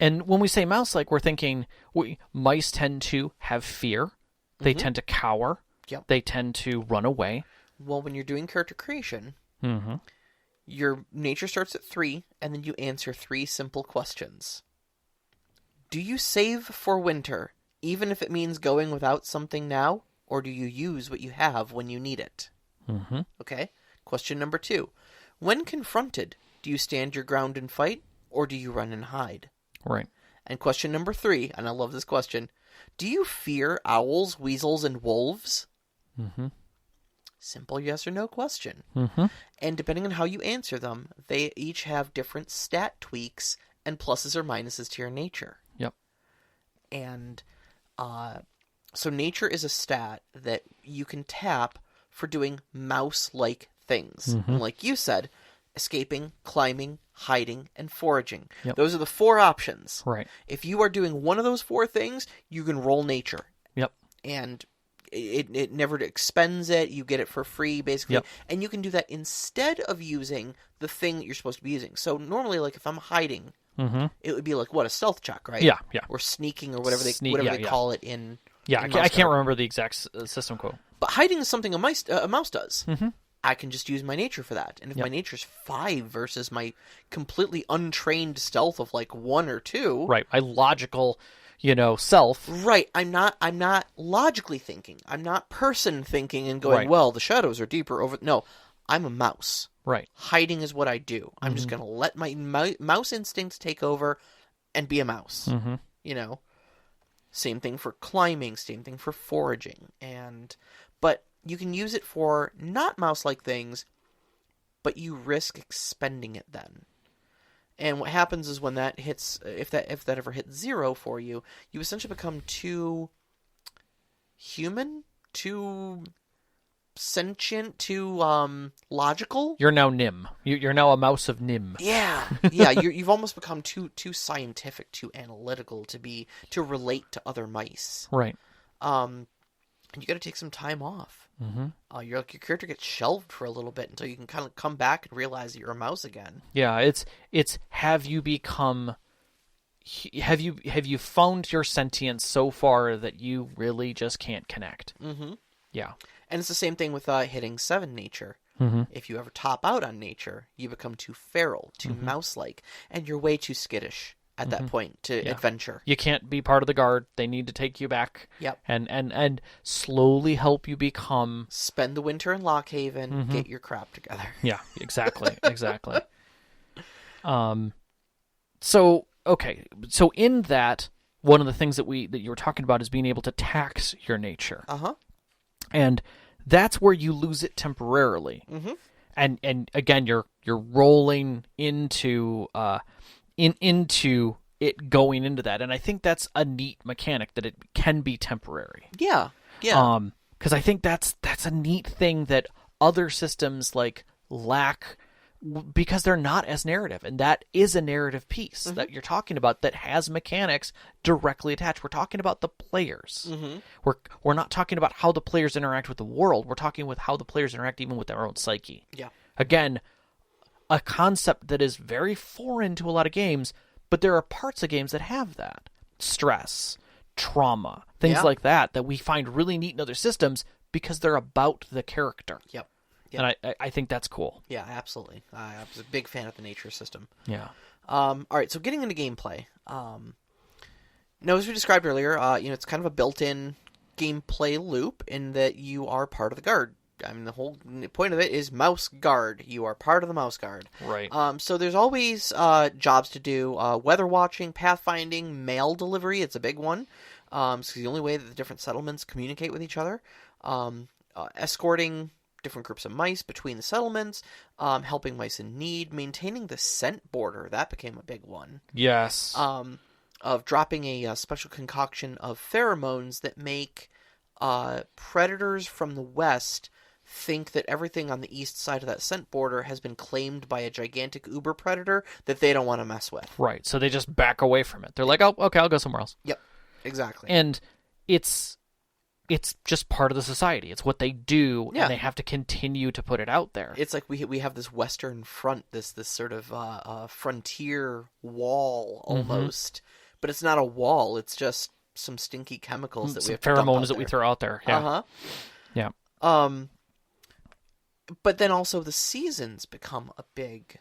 when we say mouse-like, we're thinking mice tend to have fear. They tend to cower. Yep. They tend to run away. Well, when you're doing character creation, your nature starts at 3, and then you answer 3 simple questions. Do you save for winter, even if it means going without something now? Or do you use what you have when you need it? Okay. Question number 2. When confronted, do you stand your ground and fight, or do you run and hide? Right. And question number 3, and I love this question, do you fear owls, weasels, and wolves? Mm-hmm. Simple yes or no question. Mm-hmm. And depending on how you answer them, they each have different stat tweaks and pluses or minuses to your nature. Yep. And so nature is a stat that you can tap for doing mouse-like things. Mm-hmm. And like you said, escaping, climbing, hiding, and foraging. Yep. Those are the 4 options. Right. If you are doing one of those 4 things, you can roll nature. Yep. And it never expends it. You get it for free, basically. Yep. And you can do that instead of using the thing that you're supposed to be using. So normally, like, if I'm hiding, Mm-hmm. it would be like, what, a stealth check, right? Yeah, yeah. Or sneaking, or whatever they Yeah. call it in... Yeah, in I can't Mouseguard. remember the exact system code. But hiding is something a mouse does. Mm-hmm. I can just use my nature for that. And if my nature's 5 versus my completely untrained stealth of like 1 or 2... Right, my logical, self. Right, I'm not logically thinking. I'm not person thinking and going, Right. well, the shadows are deeper over... No, I'm a mouse. Right. Hiding is what I do. I'm just going to let my mouse instincts take over and be a mouse. Mm-hmm. Same thing for climbing, same thing for foraging. But you can use it for not mouse-like things, but you risk expending it then. And what happens is when that hits, if that ever hits 0 for you, you essentially become too human, too sentient, too logical. You're now Nim. You're now a mouse of Nim. Yeah. You've almost become too scientific, too analytical to relate to other mice. Right. And you got to take some time off. Mm-hmm. Your character gets shelved for a little bit until you can kind of come back and realize that you're a mouse again. Yeah, it's have you found your sentience so far that you really just can't connect? Mm-hmm. Yeah. And it's the same thing with hitting 7 nature. Mm-hmm. If you ever top out on nature, you become too feral, too mouse-like, and you're way too skittish at that point to adventure. You can't be part of the guard. They need to take you back. Yep. And slowly help you become... Spend the winter in Lockhaven, get your crap together. Yeah, exactly. Exactly. So in that, one of the things that you were talking about is being able to tax your nature. Uh-huh. And that's where you lose it temporarily. Mm-hmm. And again, you're rolling into into it going into that, and I think that's a neat mechanic that it can be temporary. Yeah. Because I think that's a neat thing that other systems lack, because they're not as narrative, and that is a narrative piece that you're talking about that has mechanics directly attached. We're talking about the players. We're not talking about how the players interact with the world. We're talking with how the players interact even with their own psyche. Yeah. Again, a concept that is very foreign to a lot of games, but there are parts of games that have that. Stress, trauma, things like that we find really neat in other systems because they're about the character. Yep. And I think that's cool. Yeah, absolutely. I was a big fan of the nature system. Yeah. All right, so getting into gameplay. Now, as we described earlier, it's kind of a built-in gameplay loop in that you are part of the guard. I mean, the whole point of it is Mouseguard. You are part of the Mouseguard. Right. So there's always jobs to do. Weather watching, pathfinding, mail delivery. It's a big one. It's the only way that the different settlements communicate with each other. Escorting different groups of mice between the settlements. Helping mice in need. Maintaining the scent border. That became a big one. Yes. Of dropping a special concoction of pheromones that make predators from the west think that everything on the east side of that scent border has been claimed by a gigantic uber predator that they don't want to mess with. Right, so they just back away from it. They're like, oh, okay, I'll go somewhere else. Yep, exactly. And it's just part of the society. It's what they do, Yeah. and they have to continue to put it out there. It's like we have this western front, this sort of frontier wall almost, but it's not a wall. It's just some stinky chemicals that we have to dump out pheromones that we there. throw out there. Yeah. Yeah. But then also the seasons become a big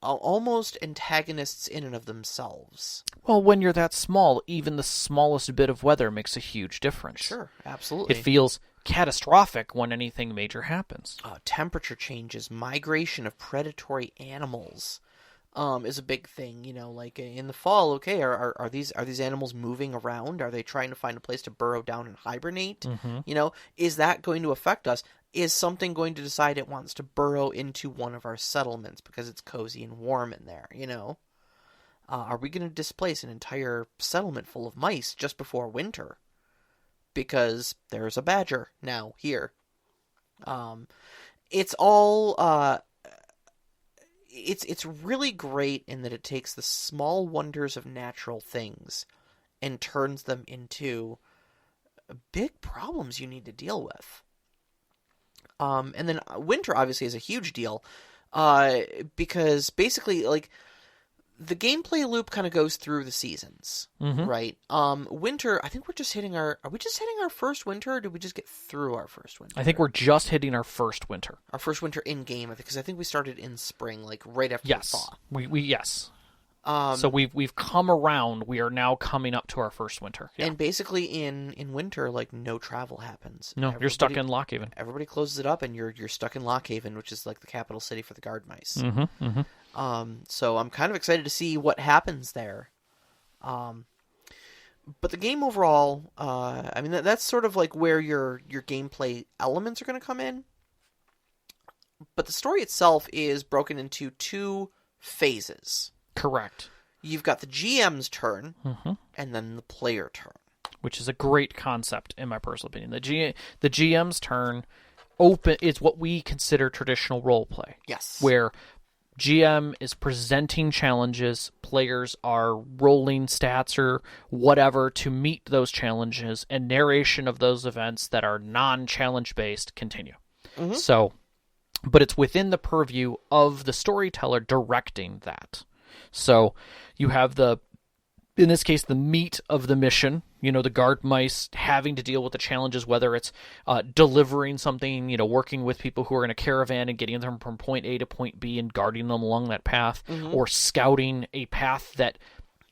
almost antagonists in and of themselves. Well, when you're that small, even the smallest bit of weather makes a huge difference. Sure, absolutely. It feels catastrophic when anything major happens. Temperature changes, migration of predatory animals is a big thing. Like in the fall, okay, are these animals moving around? Are they trying to find a place to burrow down and hibernate? Is that going to affect us? Is something going to decide it wants to burrow into one of our settlements because it's cozy and warm in there? Are we going to displace an entire settlement full of mice just before winter because there's a badger now here? It's all it's really great in that it takes the small wonders of natural things and turns them into big problems you need to deal with. And then winter obviously is a huge deal, because basically, like, the gameplay loop kind of goes through the seasons, right? Winter, I think are we just hitting our first winter, or did we just get through our first winter? I think we're just hitting our first winter. Our first winter in game, because I think we started in spring, like right after the thaw. Yes. So we've come around. We are now coming up to our first winter. Yeah. And basically in winter, like, no travel happens. No, you're stuck in Lockhaven. Everybody closes it up, and you're stuck in Lockhaven, which is like the capital city for the guard mice. So I'm kind of excited to see what happens there. But the game overall, I mean, that's sort of like where your gameplay elements are going to come in. But the story itself is broken into two phases. Correct. You've got the GM's turn, and then the player turn. Which is a great concept, in my personal opinion. The GM's turn is what we consider traditional role play. Yes. Where GM is presenting challenges, players are rolling stats or whatever to meet those challenges, and narration of those events that are non-challenge based continue. So, but it's within the purview of the storyteller directing that. So you have in this case, the meat of the mission, the guard mice having to deal with the challenges, whether it's delivering something, working with people who are in a caravan and getting them from point A to point B and guarding them along that path, or scouting a path that,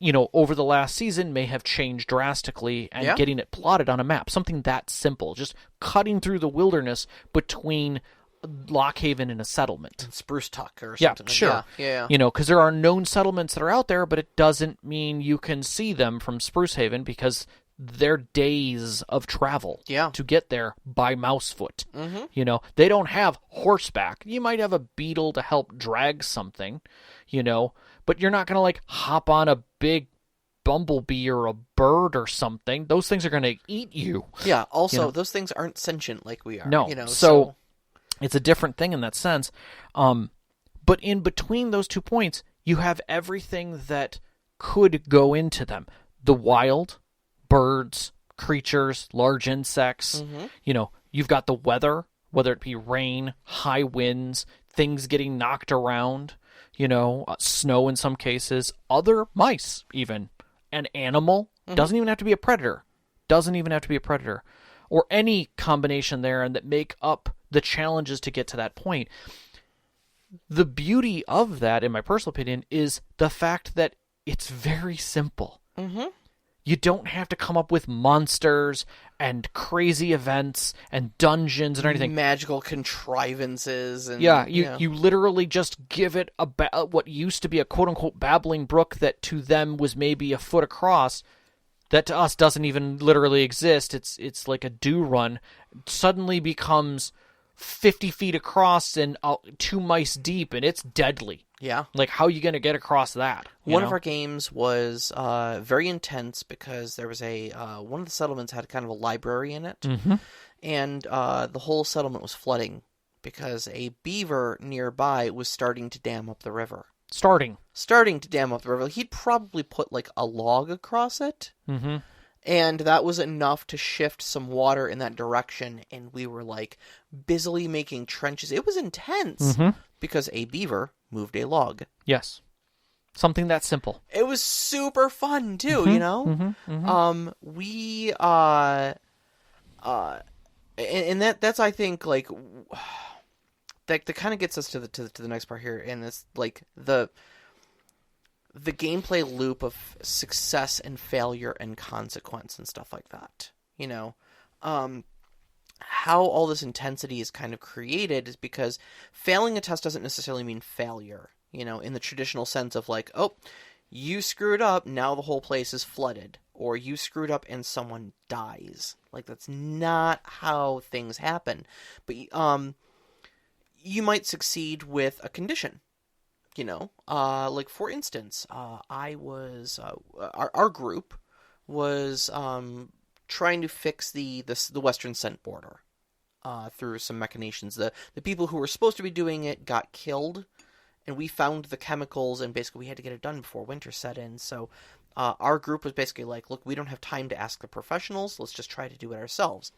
over the last season may have changed drastically and getting it plotted on a map. Something that simple, just cutting through the wilderness between Lockhaven and a settlement. And Spruce Tuck or something. Yeah, sure. Yeah. Because there are known settlements that are out there, but it doesn't mean you can see them from Spruce Haven because they're days of travel to get there by mousefoot. They don't have horseback. You might have a beetle to help drag something, but you're not going to, like, hop on a big bumblebee or a bird or something. Those things are going to eat you. Yeah, also, those things aren't sentient like we are. No, so it's a different thing in that sense. But in between those 2 points, you have everything that could go into them. The wild, birds, creatures, large insects. You've got the weather, whether it be rain, high winds, things getting knocked around, snow in some cases, other mice even. An animal doesn't even have to be a predator. Or any combination there and that make up the challenges to get to that point. The beauty of that, in my personal opinion, is the fact that it's very simple. You don't have to come up with monsters and crazy events and dungeons and anything. Magical contrivances. And, you literally just give it what used to be a quote-unquote babbling brook that to them was maybe a foot across, that to us doesn't even literally exist. It's like a dew run. Suddenly becomes 50 feet across and 2 mice deep, and it's deadly. Yeah. Like, how are you going to get across that? One of our games was very intense because there was one of the settlements had kind of a library in it, and the whole settlement was flooding because a beaver nearby was starting to dam up the river. Starting to dam up the river. He'd probably put, like, a log across it. And that was enough to shift some water in that direction, and we were, like, busily making trenches. It was intense because a beaver moved a log. Yes. Something that simple. It was super fun, too, and that's, I think, like, that kind of gets us to the next part here, and it's like the gameplay loop of success and failure and consequence and stuff like that. How all this intensity is kind of created is because failing a test doesn't necessarily mean failure, in the traditional sense of like, oh, you screwed up, now the whole place is flooded, or you screwed up and someone dies. Like, that's not how things happen. But you might succeed with a condition. Like for instance, our group was trying to fix the Western Scent border through some machinations. The people who were supposed to be doing it got killed, and we found the chemicals, and basically we had to get it done before winter set in. So our group was basically like, look, we don't have time to ask the professionals. Let's just try to do it ourselves.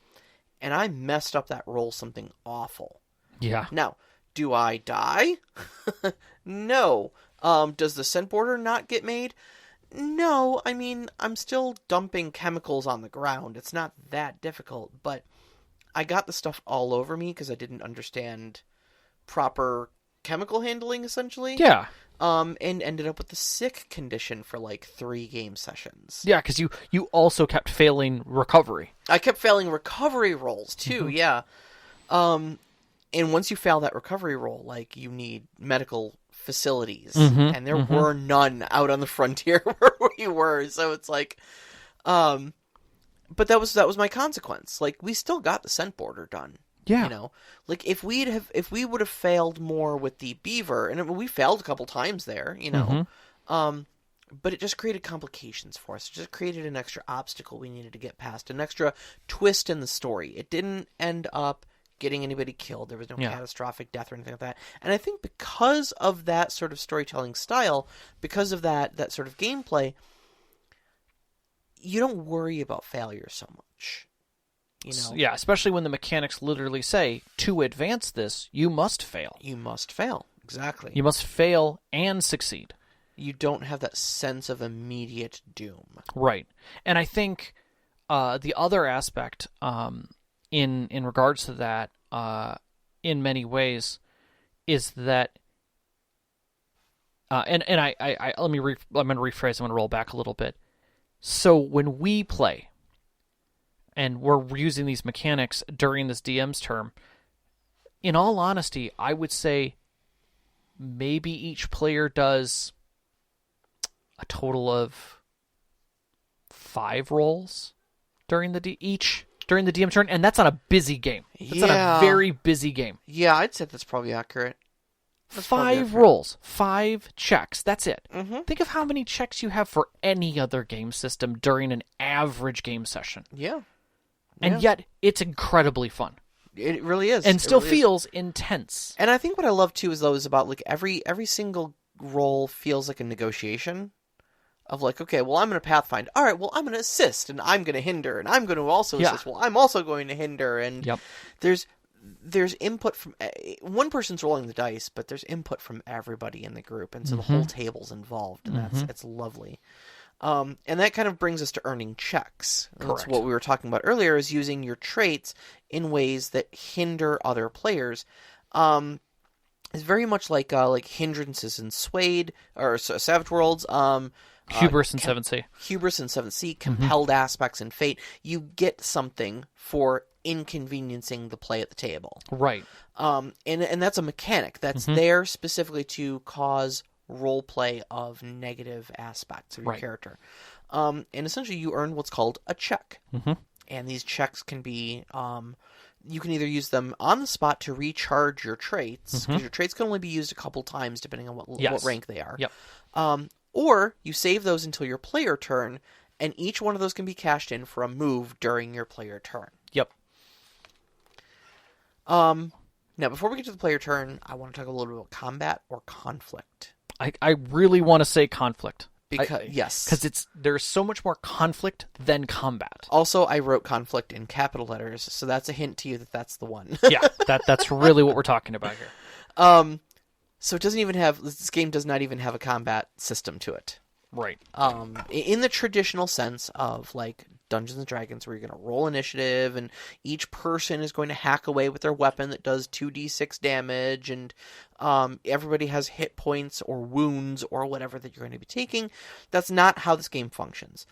And I messed up that roll something awful. Yeah. Now, do I die? No. Does the scent border not get made? No. I mean, I'm still dumping chemicals on the ground. It's not that difficult, but I got the stuff all over me because I didn't understand proper chemical handling, essentially. Yeah. And ended up with the sick condition for like 3 game sessions. Yeah, because you also kept failing recovery. I kept failing recovery rolls, too, yeah. And once you fail that recovery roll, like, you need medical facilities. And there were none out on the frontier where we were. So it's like, but that was my consequence. Like, we still got the scent border done. Yeah. Like, if we would have failed more with the beaver, and we failed a couple times there, but it just created complications for us. It just created an extra obstacle we needed to get past, an extra twist in the story. It didn't end up getting anybody killed. There was no catastrophic death or anything like that. And I think because of that sort of storytelling style, because of that sort of gameplay, you don't worry about failure so much. Yeah, especially when the mechanics literally say, to advance this, you must fail. You must fail. Exactly. You must fail and succeed. You don't have that sense of immediate doom. Right. And I think the other aspect in regards to that, in many ways, is that, and I I'm going to rephrase. I'm going to roll back a little bit. So when we play, and we're using these mechanics during this DM's term, in all honesty, I would say maybe each player does a total of 5 rolls during the DM turn, and that's on a busy game. That's on a very busy game. Yeah, I'd say that's probably accurate. That's 5 rolls, 5 checks. That's it. Mm-hmm. Think of how many checks you have for any other game system during an average game session. Yeah. And yet, it's incredibly fun. It really is. And still really feels intense. And I think what I love, too, is those about, like, every single roll feels like a negotiation. Of like, okay, well, I'm going to pathfind. All right, well, I'm going to assist, and I'm going to hinder, and I'm going to also assist. Well, I'm also going to hinder, and there's input from one person's rolling the dice, but there's input from everybody in the group, and so the whole table's involved, and it's lovely. And that kind of brings us to earning checks. That's what we were talking about earlier, is using your traits in ways that hinder other players. It's very much like hindrances in Swayed or Savage Worlds. Hubris and 7th Hubris and 7th Sea, compelled aspects in Fate. You get something for inconveniencing the play at the table. Right. And that's a mechanic that's there specifically to cause role play of negative aspects of your character. And essentially you earn what's called a check. And these checks can be, you can either use them on the spot to recharge your traits, because your traits can only be used a couple times depending on what rank they are. Or you save those until your player turn, and each one of those can be cashed in for a move during your player turn. Now, before we get to the player turn, I want to talk a little bit about combat or conflict. I really want to say conflict. Yes. Because there's so much more conflict than combat. Also, I wrote conflict in capital letters, so that's a hint to you that that's the one. Yeah, that's really what we're talking about here. So this game does not even have a combat system to it. Right. In the traditional sense of, like, Dungeons and Dragons, where you're going to roll initiative, and each person is going to hack away with their weapon that does 2d6 damage, and everybody has hit points or wounds or whatever that you're going to be taking. That's not how this game functions.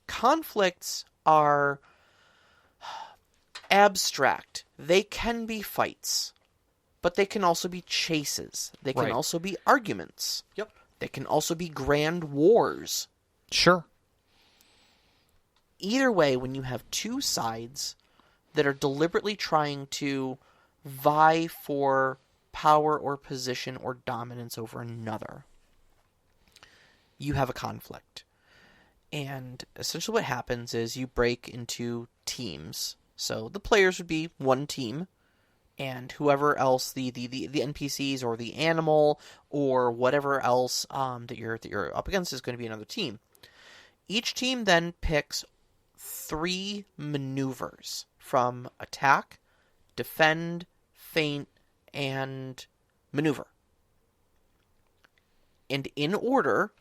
Conflicts are abstract. They can be fights, but they can also be chases. They can also be arguments. Yep. They can also be grand wars. Sure. Either way, when you have two sides that are deliberately trying to vie for power or position or dominance over another, you have a conflict. And essentially what happens is you break into teams. So the players would be one team, and whoever else, the NPCs or the animal or whatever else that you're up against is going to be another team. Each team then picks 3 maneuvers from attack, defend, feint, and maneuver. And in order,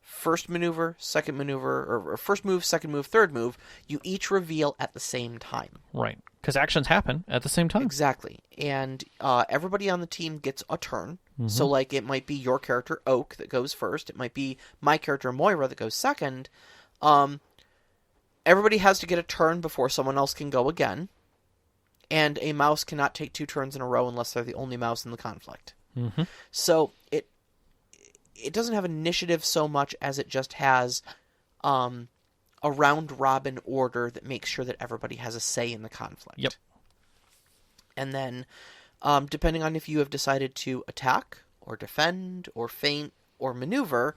first maneuver, second maneuver, or first move, second move, third move, you each reveal at the same time. Right. Because actions happen at the same time. Exactly. And everybody on the team gets a turn. Mm-hmm. So, like, it might be your character, Oak, that goes first. It might be my character, Moira, that goes second. Everybody has to get a turn before someone else can go again. And a mouse cannot take 2 turns in a row unless they're the only mouse in the conflict. Mm-hmm. So, it doesn't have initiative so much as it just has a round-robin order that makes sure that everybody has a say in the conflict. Yep. And then, depending on if you have decided to attack, or defend, or feint, or maneuver,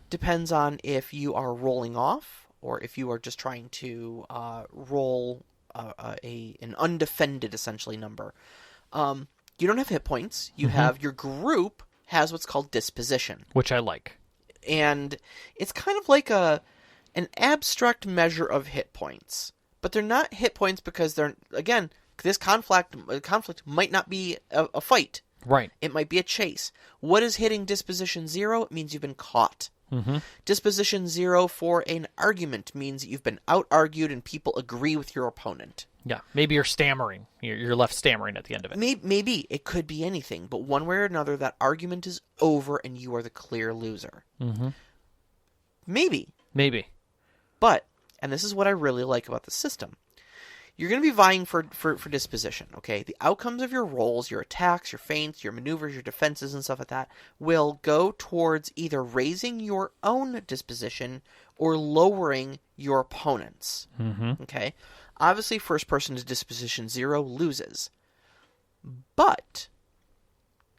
depends on if you are rolling off, or if you are just trying to roll an undefended, essentially, number. You don't have hit points. You have your group has what's called disposition. Which I like. And it's kind of like an abstract measure of hit points. But they're not hit points because they're, again, this conflict might not be a fight. Right. It might be a chase. What is hitting disposition 0? It means you've been caught. Mm-hmm. Disposition 0 for an argument means that you've been out-argued and people agree with your opponent. Yeah, maybe you're stammering. You're left stammering at the end of it. Maybe. It could be anything. But one way or another, that argument is over and you are the clear loser. Mm-hmm. Maybe. But, and this is what I really like about the system, you're going to be vying for disposition, okay? The outcomes of your rolls, your attacks, your feints, your maneuvers, your defenses, and stuff like that will go towards either raising your own disposition or lowering your opponent's, okay? Obviously, first person to disposition 0 loses. But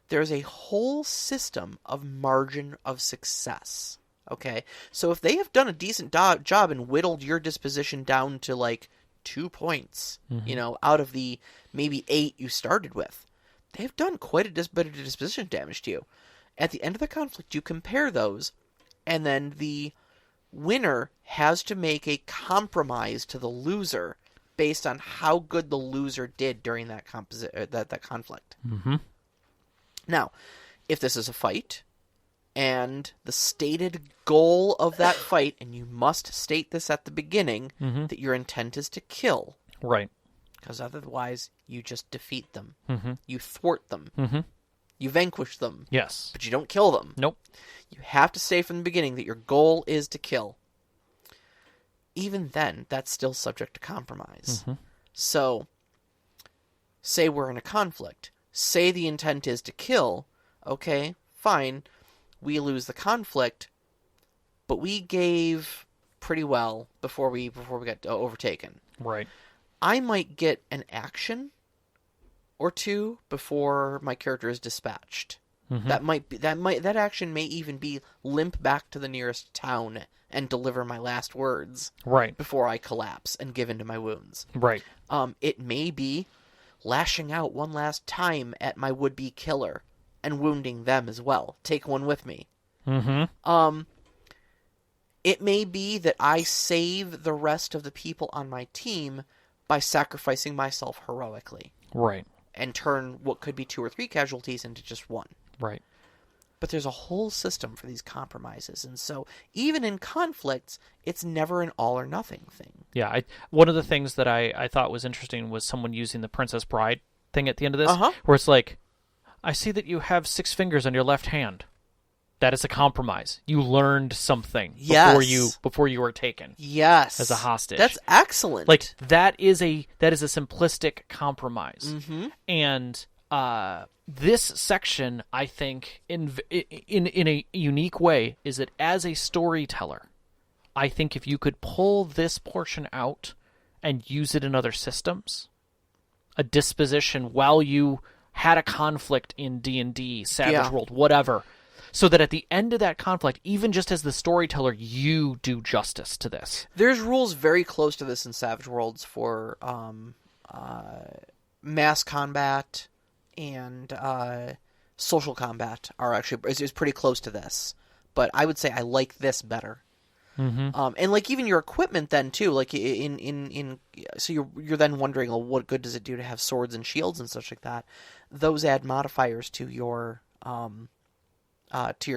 there's a whole system of margin of success, okay? So if they have done a decent job and whittled your disposition down to, like, 2 points, out of the maybe 8 you started with, they've done quite a bit of disposition damage to you. At the end of the conflict, you compare those, and then the winner has to make a compromise to the loser based on how good the loser did during that conflict. Mm-hmm. Now, if this is a fight, and the stated goal of that fight, and you must state this at the beginning, that your intent is to kill. Right. Because otherwise, you just defeat them. Mm-hmm. You thwart them. Mm-hmm. You vanquish them. Yes. But you don't kill them. Nope. You have to say from the beginning that your goal is to kill. Even then, that's still subject to compromise. Mm-hmm. So, say we're in a conflict. Say the intent is to kill. Okay, fine. We lose the conflict, but we gave pretty well before we got overtaken. Right. I might get an action or 2 before my character is dispatched. Mm-hmm. That action may even be limp back to the nearest town and deliver my last words. Right. Before I collapse and give in to my wounds. Right. It may be lashing out one last time at my would-be killer and wounding them as well. Take one with me. Mm-hmm. It may be that I save the rest of the people on my team by sacrificing myself heroically. Right. And turn what could be 2 or 3 casualties into just 1. Right. but there's a whole system for these compromises. And so even in conflicts, it's never an all or nothing thing. Yeah, one of the things that I thought was interesting was someone using the Princess Bride thing at the end of this, where it's like, I see that you have 6 fingers on your left hand. That is a compromise. You learned something before you were taken. Yes, as a hostage. That's excellent. Like that is a simplistic compromise. Mm-hmm. And this section, I think, in a unique way, is that as a storyteller, I think if you could pull this portion out and use it in other systems, a disposition while you had a conflict in D&D, Savage World, whatever, so that at the end of that conflict, even just as the storyteller, you do justice to this. There's rules very close to this in Savage Worlds for mass combat and social combat are actually is pretty close to this. But I would say I like this better. Mm-hmm. And like even your equipment then too, like so you're then wondering, well, what good does it do to have swords and shields and such like that? Those add modifiers to your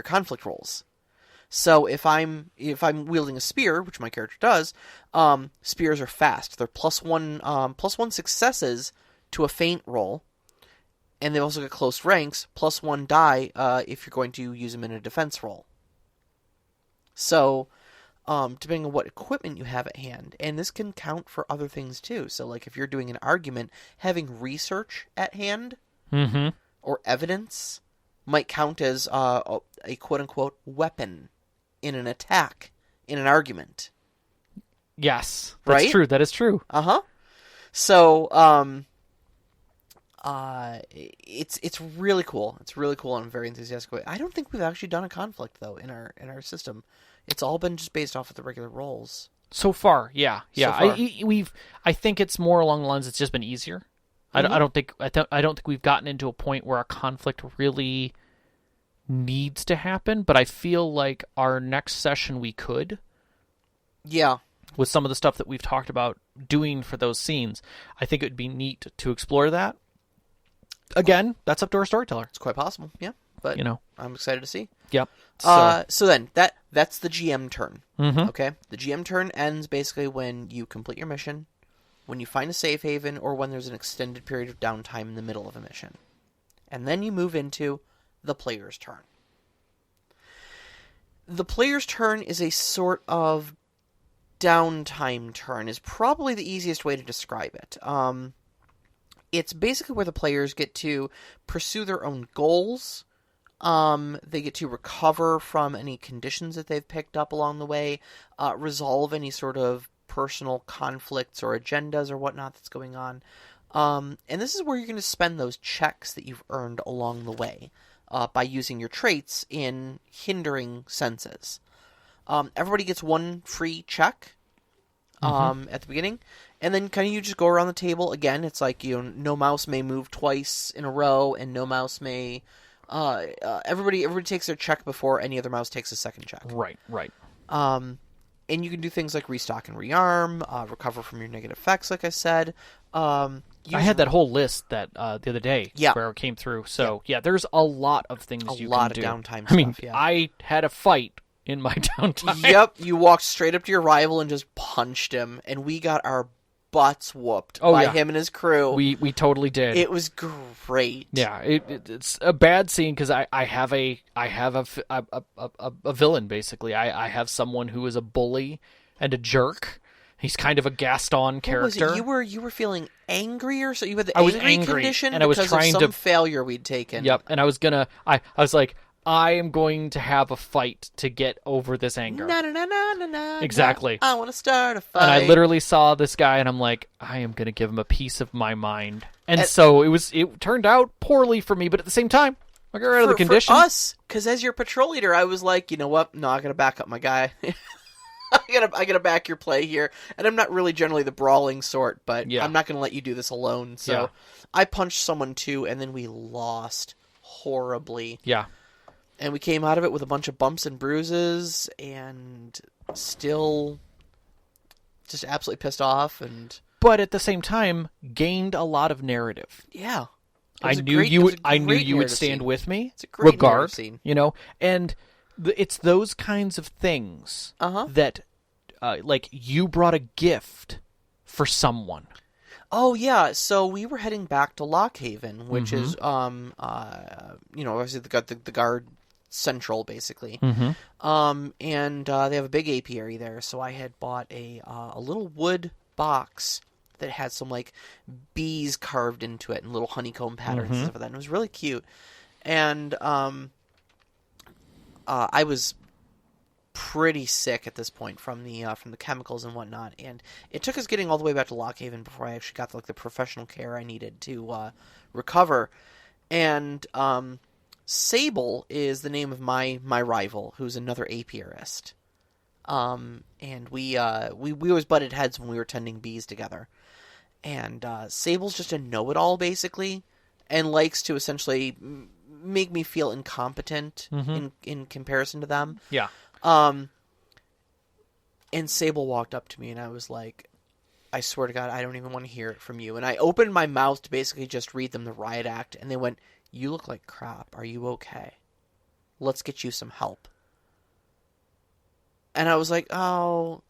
conflict rolls. So if I'm wielding a spear, which my character does, spears are fast. They're +1 successes to a feint roll, and they've also got close ranks, +1 die if you're going to use them in a defense roll. So, depending on what equipment you have at hand, and this can count for other things too. So, like if you're doing an argument, having research at hand or evidence might count as a quote-unquote weapon in an attack, in an argument. Yes, that's right? true. That is true. Uh-huh. So, it's really cool. It's really cool, and I'm very enthusiastic. I don't think we've actually done a conflict, though, in our system. It's all been just based off of the regular rolls. So far, yeah. So far. I think it's more along the lines, it's just been easier. Mm-hmm. I don't think we've gotten into a point where a conflict really needs to happen, but I feel like our next session we could. Yeah. With some of the stuff that we've talked about doing for those scenes, I think it would be neat to explore that. Again, that's up to our storyteller. It's quite possible, yeah. But I'm excited to see. Yep. So then that's the GM turn. Mm-hmm. Okay? The GM turn ends basically when you complete your mission, when you find a safe haven, or when there's an extended period of downtime in the middle of a mission. And then you move into the player's turn. The player's turn is a sort of downtime turn, is probably the easiest way to describe it. It's basically where the players get to pursue their own goals. They get to recover from any conditions that they've picked up along the way, resolve any sort of personal conflicts or agendas or whatnot that's going on. And this is where you're going to spend those checks that you've earned along the way by using your traits in hindering senses. Everybody gets one free check at the beginning, and then kind of you just go around the table. Again, it's like, no mouse may move twice in a row, and no mouse may... everybody takes their check before any other mouse takes a second check. Right. And you can do things like restock and rearm, recover from your negative effects, like I said. I had that whole list that the other day where it came through. So, there's a lot of things you can do. A lot of downtime stuff, I mean, I had a fight in my downtime. Yep, you walked straight up to your rival and just punched him, and we got our butts whooped by him and his crew. We totally did. It was great. Yeah, it's a bad scene because I have a villain basically. I have someone who is a bully and a jerk. He's kind of a Gaston character. You were feeling angry, or so you had the angry condition and I was because trying of some to failure we'd taken. Yep, and I was like, I am going to have a fight to get over this anger. Exactly. I want to start a fight. And I literally saw this guy, and I'm like, I am going to give him a piece of my mind. And so it turned out poorly for me, but at the same time, I got rid of the condition. For us, because as your patrol leader, I was like, you know what? No, I got to back up my guy. I gotta back your play here. And I'm not really generally the brawling sort, but I'm not going to let you do this alone. So I punched someone too, and then we lost horribly. Yeah. And we came out of it with a bunch of bumps and bruises, and still just absolutely pissed off. But at the same time, gained a lot of narrative. Yeah. I knew you would stand with me. It's a great regard, narrative scene. And it's those kinds of things that, like, you brought a gift for someone. Oh yeah, so we were heading back to Lockhaven, which is obviously the guard central basically. And they have a big apiary there, so I had bought a little wood box that had some like bees carved into it and little honeycomb patterns and stuff like that. And it was really cute. And I was pretty sick at this point from the chemicals and whatnot, and it took us getting all the way back to Lockhaven before I actually got the professional care I needed to recover. And Sable is the name of my rival, who's another apiarist. And we always butted heads when we were tending bees together. And Sable's just a know-it-all, basically, and likes to essentially make me feel incompetent in comparison to them. Yeah. And Sable walked up to me, and I was like, I swear to God, I don't even want to hear it from you. And I opened my mouth to basically just read them the riot act, and they went, "You look like crap. Are you okay? Let's get you some help." And I was like, oh,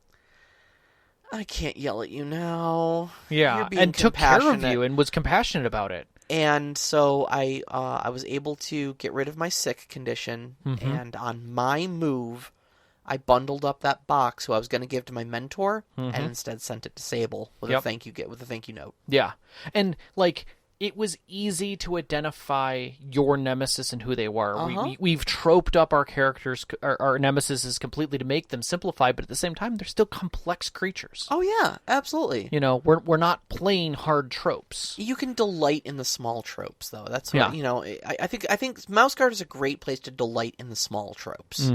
I can't yell at you now. Yeah, You're being and took care of compassionate. you and was compassionate about it. And so I was able to get rid of my sick condition, and on my move, I bundled up that box who I was going to give to my mentor, and instead sent it to Sable with a thank you note. Yeah, and like, it was easy to identify your nemesis and who they were. We've troped up our characters, our nemesis completely to make them simplified, but at the same time, they're still complex creatures. Oh yeah, absolutely. We're not playing hard tropes. You can delight in the small tropes, though. That's what, I think Mouseguard is a great place to delight in the small tropes.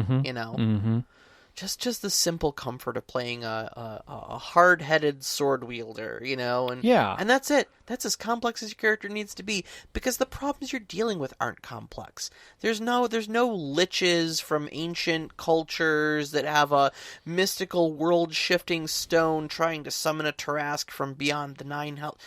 Just the simple comfort of playing a hard-headed sword wielder, and that's it. That's as complex as your character needs to be, because the problems you're dealing with aren't complex. There's no liches from ancient cultures that have a mystical world-shifting stone trying to summon a Tarrasque from beyond the Nine Hells.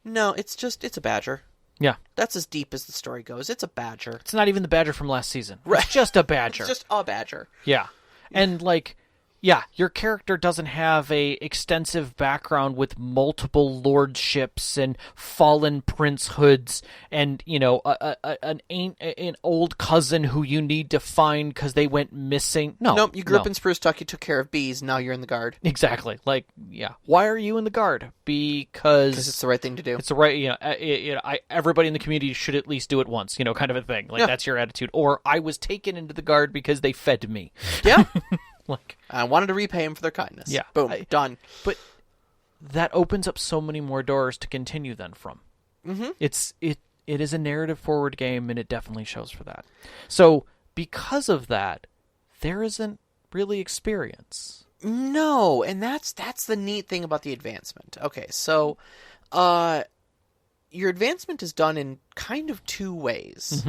No, it's a badger. Yeah. That's as deep as the story goes. It's a badger. It's not even the badger from last season. Right. It's just a badger. It's just a badger. Yeah. And, like, yeah, your character doesn't have a extensive background with multiple lordships and fallen princehoods and, an old cousin who you need to find because they went missing. Nope, you grew up in Spruce Tuck, you took care of bees, now you're in the guard. Exactly. Like, yeah. Why are you in the guard? Because it's the right thing to do. It's the right, everybody in the community should at least do it once, kind of a thing. Like, that's your attitude. Or I was taken into the guard because they fed me. Yeah. Like, I wanted to repay him for their kindness. Yeah. Boom. Done. But that opens up so many more doors to continue then from. It is a narrative forward game, and it definitely shows for that. So because of that, there isn't really experience. No, and that's the neat thing about the advancement. Okay, so your advancement is done in kind of two ways.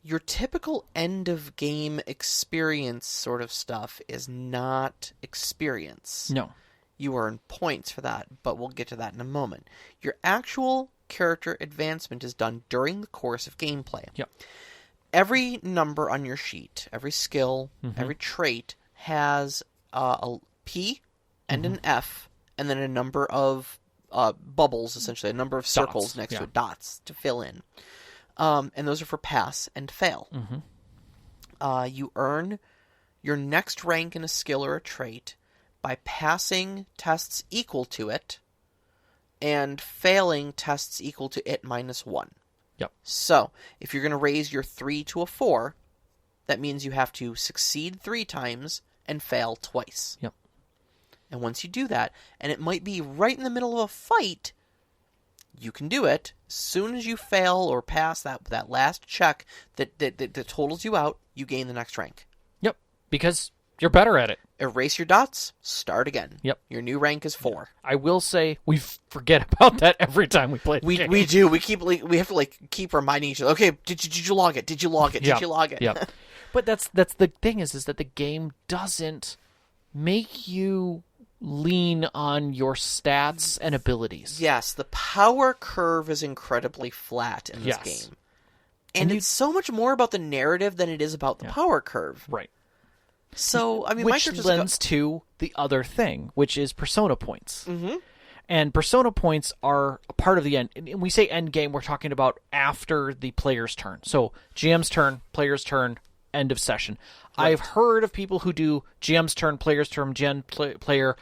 Your typical end-of-game experience sort of stuff is not experience. No. You earn points for that, but we'll get to that in a moment. Your actual character advancement is done during the course of gameplay. Yep. Every number on your sheet, every skill, every trait has a P and an F, and then a number of bubbles, essentially, a number of circles next to it, dots, to fill in. And those are for pass and fail. You earn your next rank in a skill or a trait by passing tests equal to it and failing tests equal to it -1. Yep. So, if you're going to raise your 3 to a 4, that means you have to succeed 3 times and fail twice. Yep. And once you do that, and it might be right in the middle of a fight, you can do it. As soon as you fail or pass that last check that totals you out, you gain the next rank. Yep, because you're better at it. Erase your dots, start again. Yep. Your new rank is 4. I will say we forget about that every time we play the game. We do. We have to keep reminding each other. Okay, did you log it? Did you log it? Did you log it? Yep. But that's the thing is that the game doesn't make you lean on your stats and abilities. Yes, the power curve is incredibly flat in this Yes. game. And it's so much more about the narrative than it is about the power curve. Right. So, I mean, which Minecraft lends to the other thing, which is persona points. Mm-hmm. And persona points are a part of the end. And when we say end game, we're talking about after the player's turn. So GM's turn, player's turn, end of session. Right. I've heard of people who do GM's turn, player's turn, player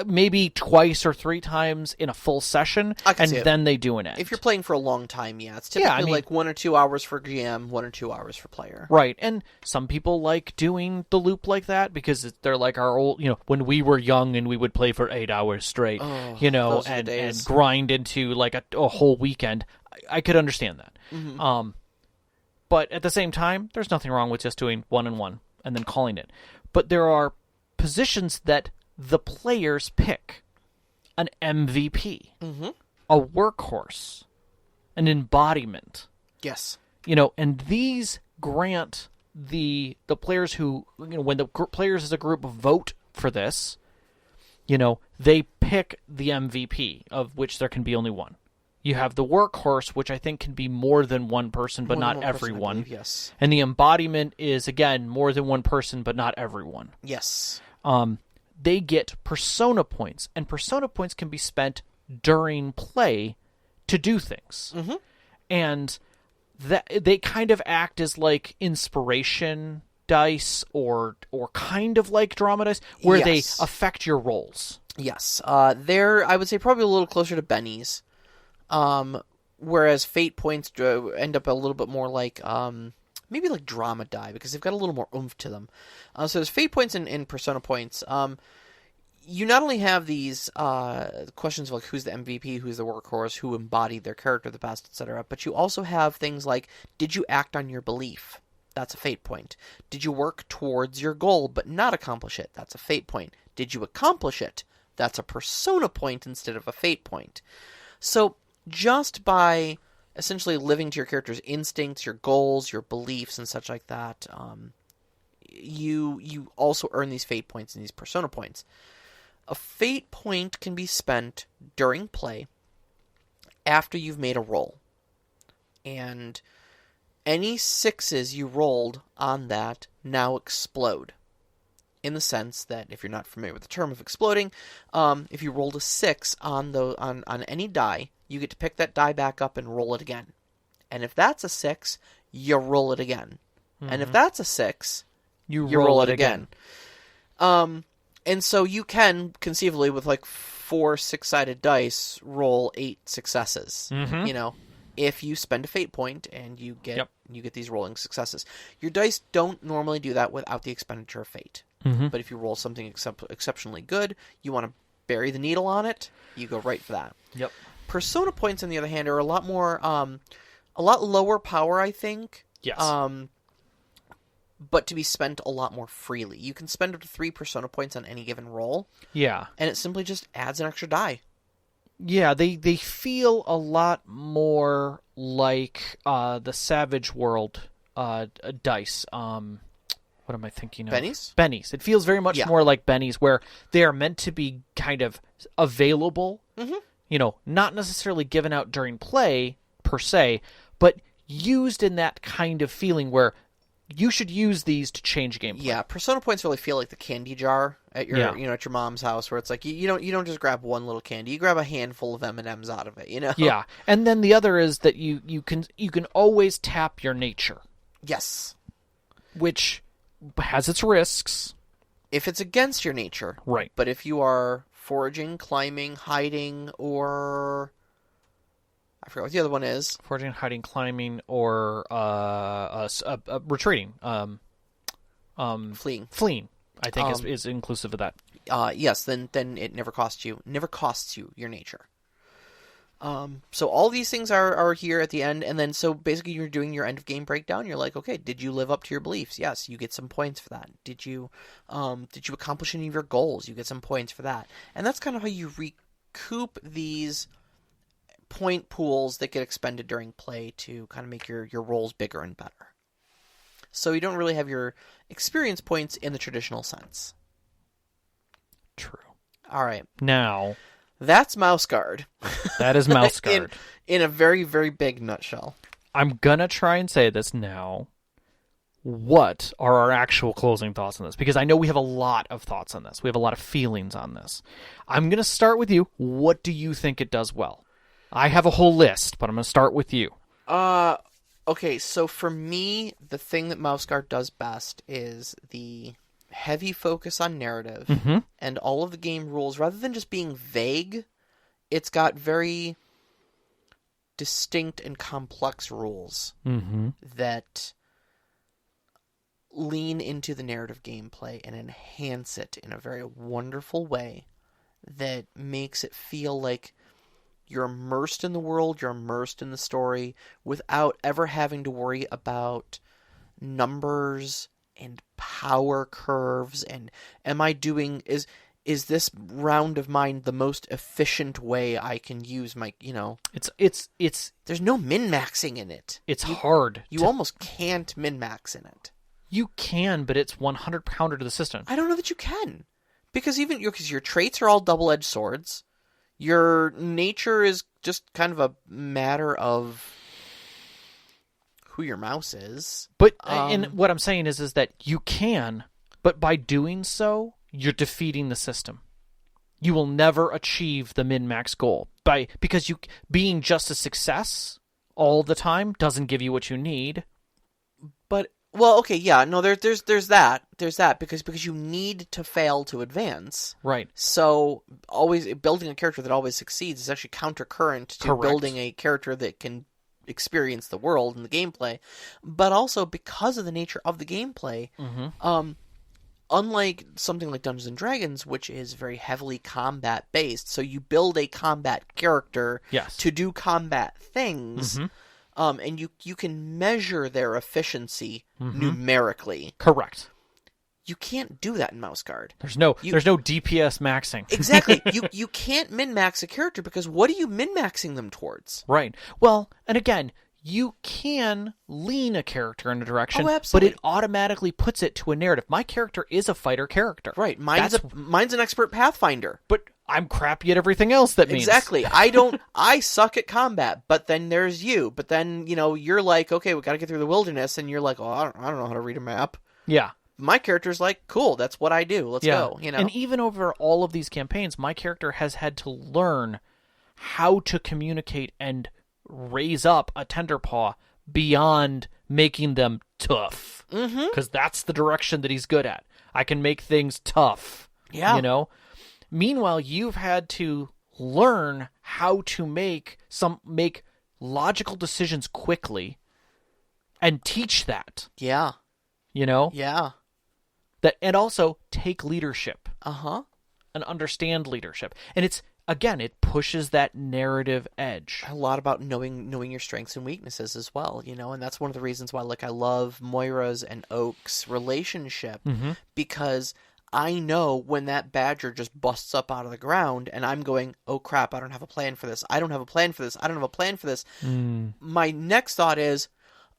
maybe twice or three times in a full session, and then they do an end. If you're playing for a long time, it's typically like 1 or 2 hours for GM, 1 or 2 hours for player. Right, and some people like doing the loop like that because they're like our old, when we were young and we would play for 8 hours straight, and grind into like a whole weekend. I could understand that. Mm-hmm. But at the same time, there's nothing wrong with just doing 1 and 1 and then calling it. But there are positions that the players pick: an MVP, mm-hmm. a workhorse, an embodiment. Yes. And these grant the players who, when the players as a group vote for this, they pick the MVP, of which there can be only one. You have the workhorse, which I think can be more than one person, but not everyone. Yes. And the embodiment is, again, more than one person, but not everyone. Yes. They get persona points, and persona points can be spent during play to do things. Mm-hmm. And that they kind of act as like inspiration dice or kind of like drama dice, where they affect your rolls. Yes. They're, I would say, probably a little closer to Benny's. Whereas fate points end up a little bit more like maybe like drama die, because they've got a little more oomph to them. So there's fate points and persona points. You not only have these questions of like who's the MVP, who's the workhorse, who embodied their character the best, etc., but you also have things like, did you act on your belief? That's a fate point. Did you work towards your goal but not accomplish it? That's a fate point. Did you accomplish it? That's a persona point instead of a fate point. So just by essentially living to your character's instincts, your goals, your beliefs, and such like that, you also earn these fate points and these persona points. A fate point can be spent during play after you've made a roll. And any 6s you rolled on that now explode. In the sense that, if you're not familiar with the term of exploding, if you rolled a 6 on any die, you get to pick that die back up and roll it again. And if that's a 6, you roll it again. Mm-hmm. And if that's a 6, you roll it again. And so you can, conceivably, with like 4 6-sided dice, roll 8 successes. Mm-hmm. If you spend a fate point and you get these rolling successes. Your dice don't normally do that without the expenditure of fate. Mm-hmm. But if you roll something exceptionally good, you want to bury the needle on it, you go right for that. Yep. Persona points, on the other hand, are a lot more, a lot lower power, I think. Yes. But to be spent a lot more freely. You can spend up to 3 persona points on any given roll. Yeah. And it simply just adds an extra die. Yeah, they feel a lot more like the Savage World dice. What am I thinking of? Benny's. It feels very much more like Benny's, where they are meant to be kind of available. Mm-hmm. Not necessarily given out during play, per se, but used in that kind of feeling where you should use these to change gameplay. Yeah, persona points really feel like the candy jar at your at your mom's house, where it's like you don't just grab one little candy, you grab a handful of M&Ms out of it, Yeah, and then the other is that you can always tap your nature. Yes, which has its risks if it's against your nature. Right. But if you are foraging, climbing, hiding, or I forgot what the other one is. Foraging, hiding, climbing, or retreating. Fleeing. Fleeing, I think, is inclusive of that. Yes, then it never costs you your nature. So all these things are here at the end, and then so basically you're doing your end of game breakdown. You're like, okay, did you live up to your beliefs? Yes, you get some points for that. Did you accomplish any of your goals? You get some points for that. And that's kind of how you recoup these point pools that get expended during play to kind of make your rolls bigger and better. So you don't really have your experience points in the traditional sense. True. All right. Now, That's Mouseguard. that is Mouseguard. in a very, very big nutshell. I'm gonna try and say this now. What are our actual closing thoughts on this? Because I know we have a lot of thoughts on this. We have a lot of feelings on this. I'm gonna start with you. What do you think it does well? I have a whole list, but I'm gonna start with you. Okay, so for me, the thing that Mouseguard does best is the heavy focus on narrative and all of the game rules, rather than just being vague, it's got very distinct and complex rules that lean into the narrative gameplay and enhance it in a very wonderful way that makes it feel like you're immersed in the world, you're immersed in the story, without ever having to worry about numbers and power curves and is this round of mine the most efficient way I can use my, It's there's no min-maxing in it. It's hard. You almost can't min-max in it. You can, but it's 100 counter to the system. I don't know that you can. Because because your traits are all double-edged swords. Your nature is just kind of a matter of who your mouse is. But and what I'm saying is that you can, but by doing so, you're defeating the system. You will never achieve the min-max goal because being just a success all the time doesn't give you what you need. But well, okay, yeah, no, there's that because you need to fail to advance. Right. So always building a character that always succeeds is actually countercurrent to Correct. building a character that can experience the world and the gameplay. But also because of the nature of the gameplay, unlike something like Dungeons and Dragons, which is very heavily combat based, so you build a combat character to do combat things. And you can measure their efficiency numerically. Correct. You can't do that in Mouseguard. There's no DPS maxing. Exactly. You can't min-max a character because what are you min-maxing them towards? Right. Well, and again, you can lean a character in a direction, but absolutely. it automatically puts it to a narrative. My character is a fighter character. Right. Mine's an expert pathfinder. But I'm crappy at everything else that means. Exactly. I suck at combat, but then there's you. But then, you're like, okay, we got to get through the wilderness, and you're like, oh, I don't know how to read a map. Yeah. My character's like, cool, that's what I do. Let's go. And even over all of these campaigns, my character has had to learn how to communicate and raise up a Tenderpaw beyond making them tough. Because that's the direction that he's good at. I can make things tough. Yeah. Meanwhile, you've had to learn how to make logical decisions quickly and teach that. Yeah. Yeah. And also take leadership. And understand leadership. And it pushes that narrative edge. A lot about knowing your strengths and weaknesses as well, and that's one of the reasons why I love Moira's and Oak's relationship, because I know when that badger just busts up out of the ground and I'm going, oh crap, I don't have a plan for this. I don't have a plan for this. I don't have a plan for this. My next thought is,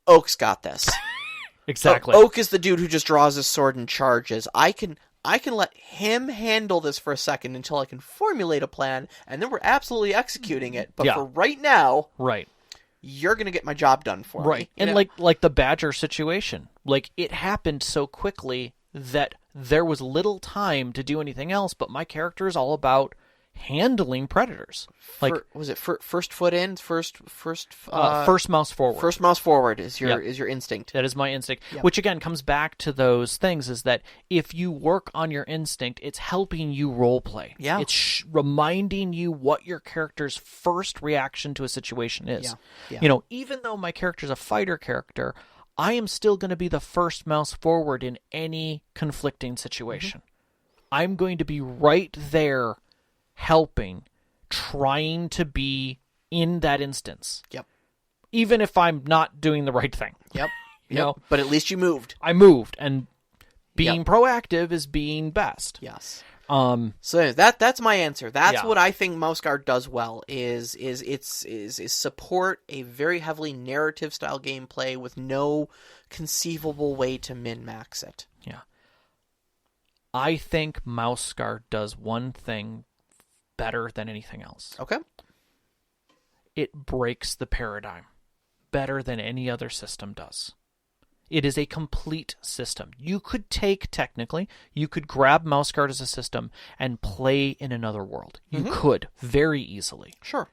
Oak's got this. Exactly. Oak is the dude who just draws his sword and charges. I can let him handle this for a second until I can formulate a plan, and then we're absolutely executing it. But for right now, you're going to get my job done for me. And like the badger situation, it happened so quickly that there was little time to do anything else, but my character is all about handling predators. Was it first foot in, first mouse forward? First mouse forward is your instinct. That is my instinct, which again comes back to those things, is that if you work on your instinct, it's helping you role play. Yeah. It's reminding you what your character's first reaction to a situation is. Yeah. Even though my character's a fighter character, I am still going to be the first mouse forward in any conflicting situation. I'm going to be right there helping, trying to be in that instance. Yep. Even if I'm not doing the right thing. Yep. But at least you moved. I moved, and being proactive is being best. Yes. So that's my answer. That's what I think Mouseguard does well is support a very heavily narrative style gameplay with no conceivable way to min-max it. Yeah. I think Mouseguard does one thing better than anything else. Okay. It breaks the paradigm better than any other system does. It is a complete system. You could technically, you could grab Mouseguard as a system and play in another world. You could, very easily. Sure.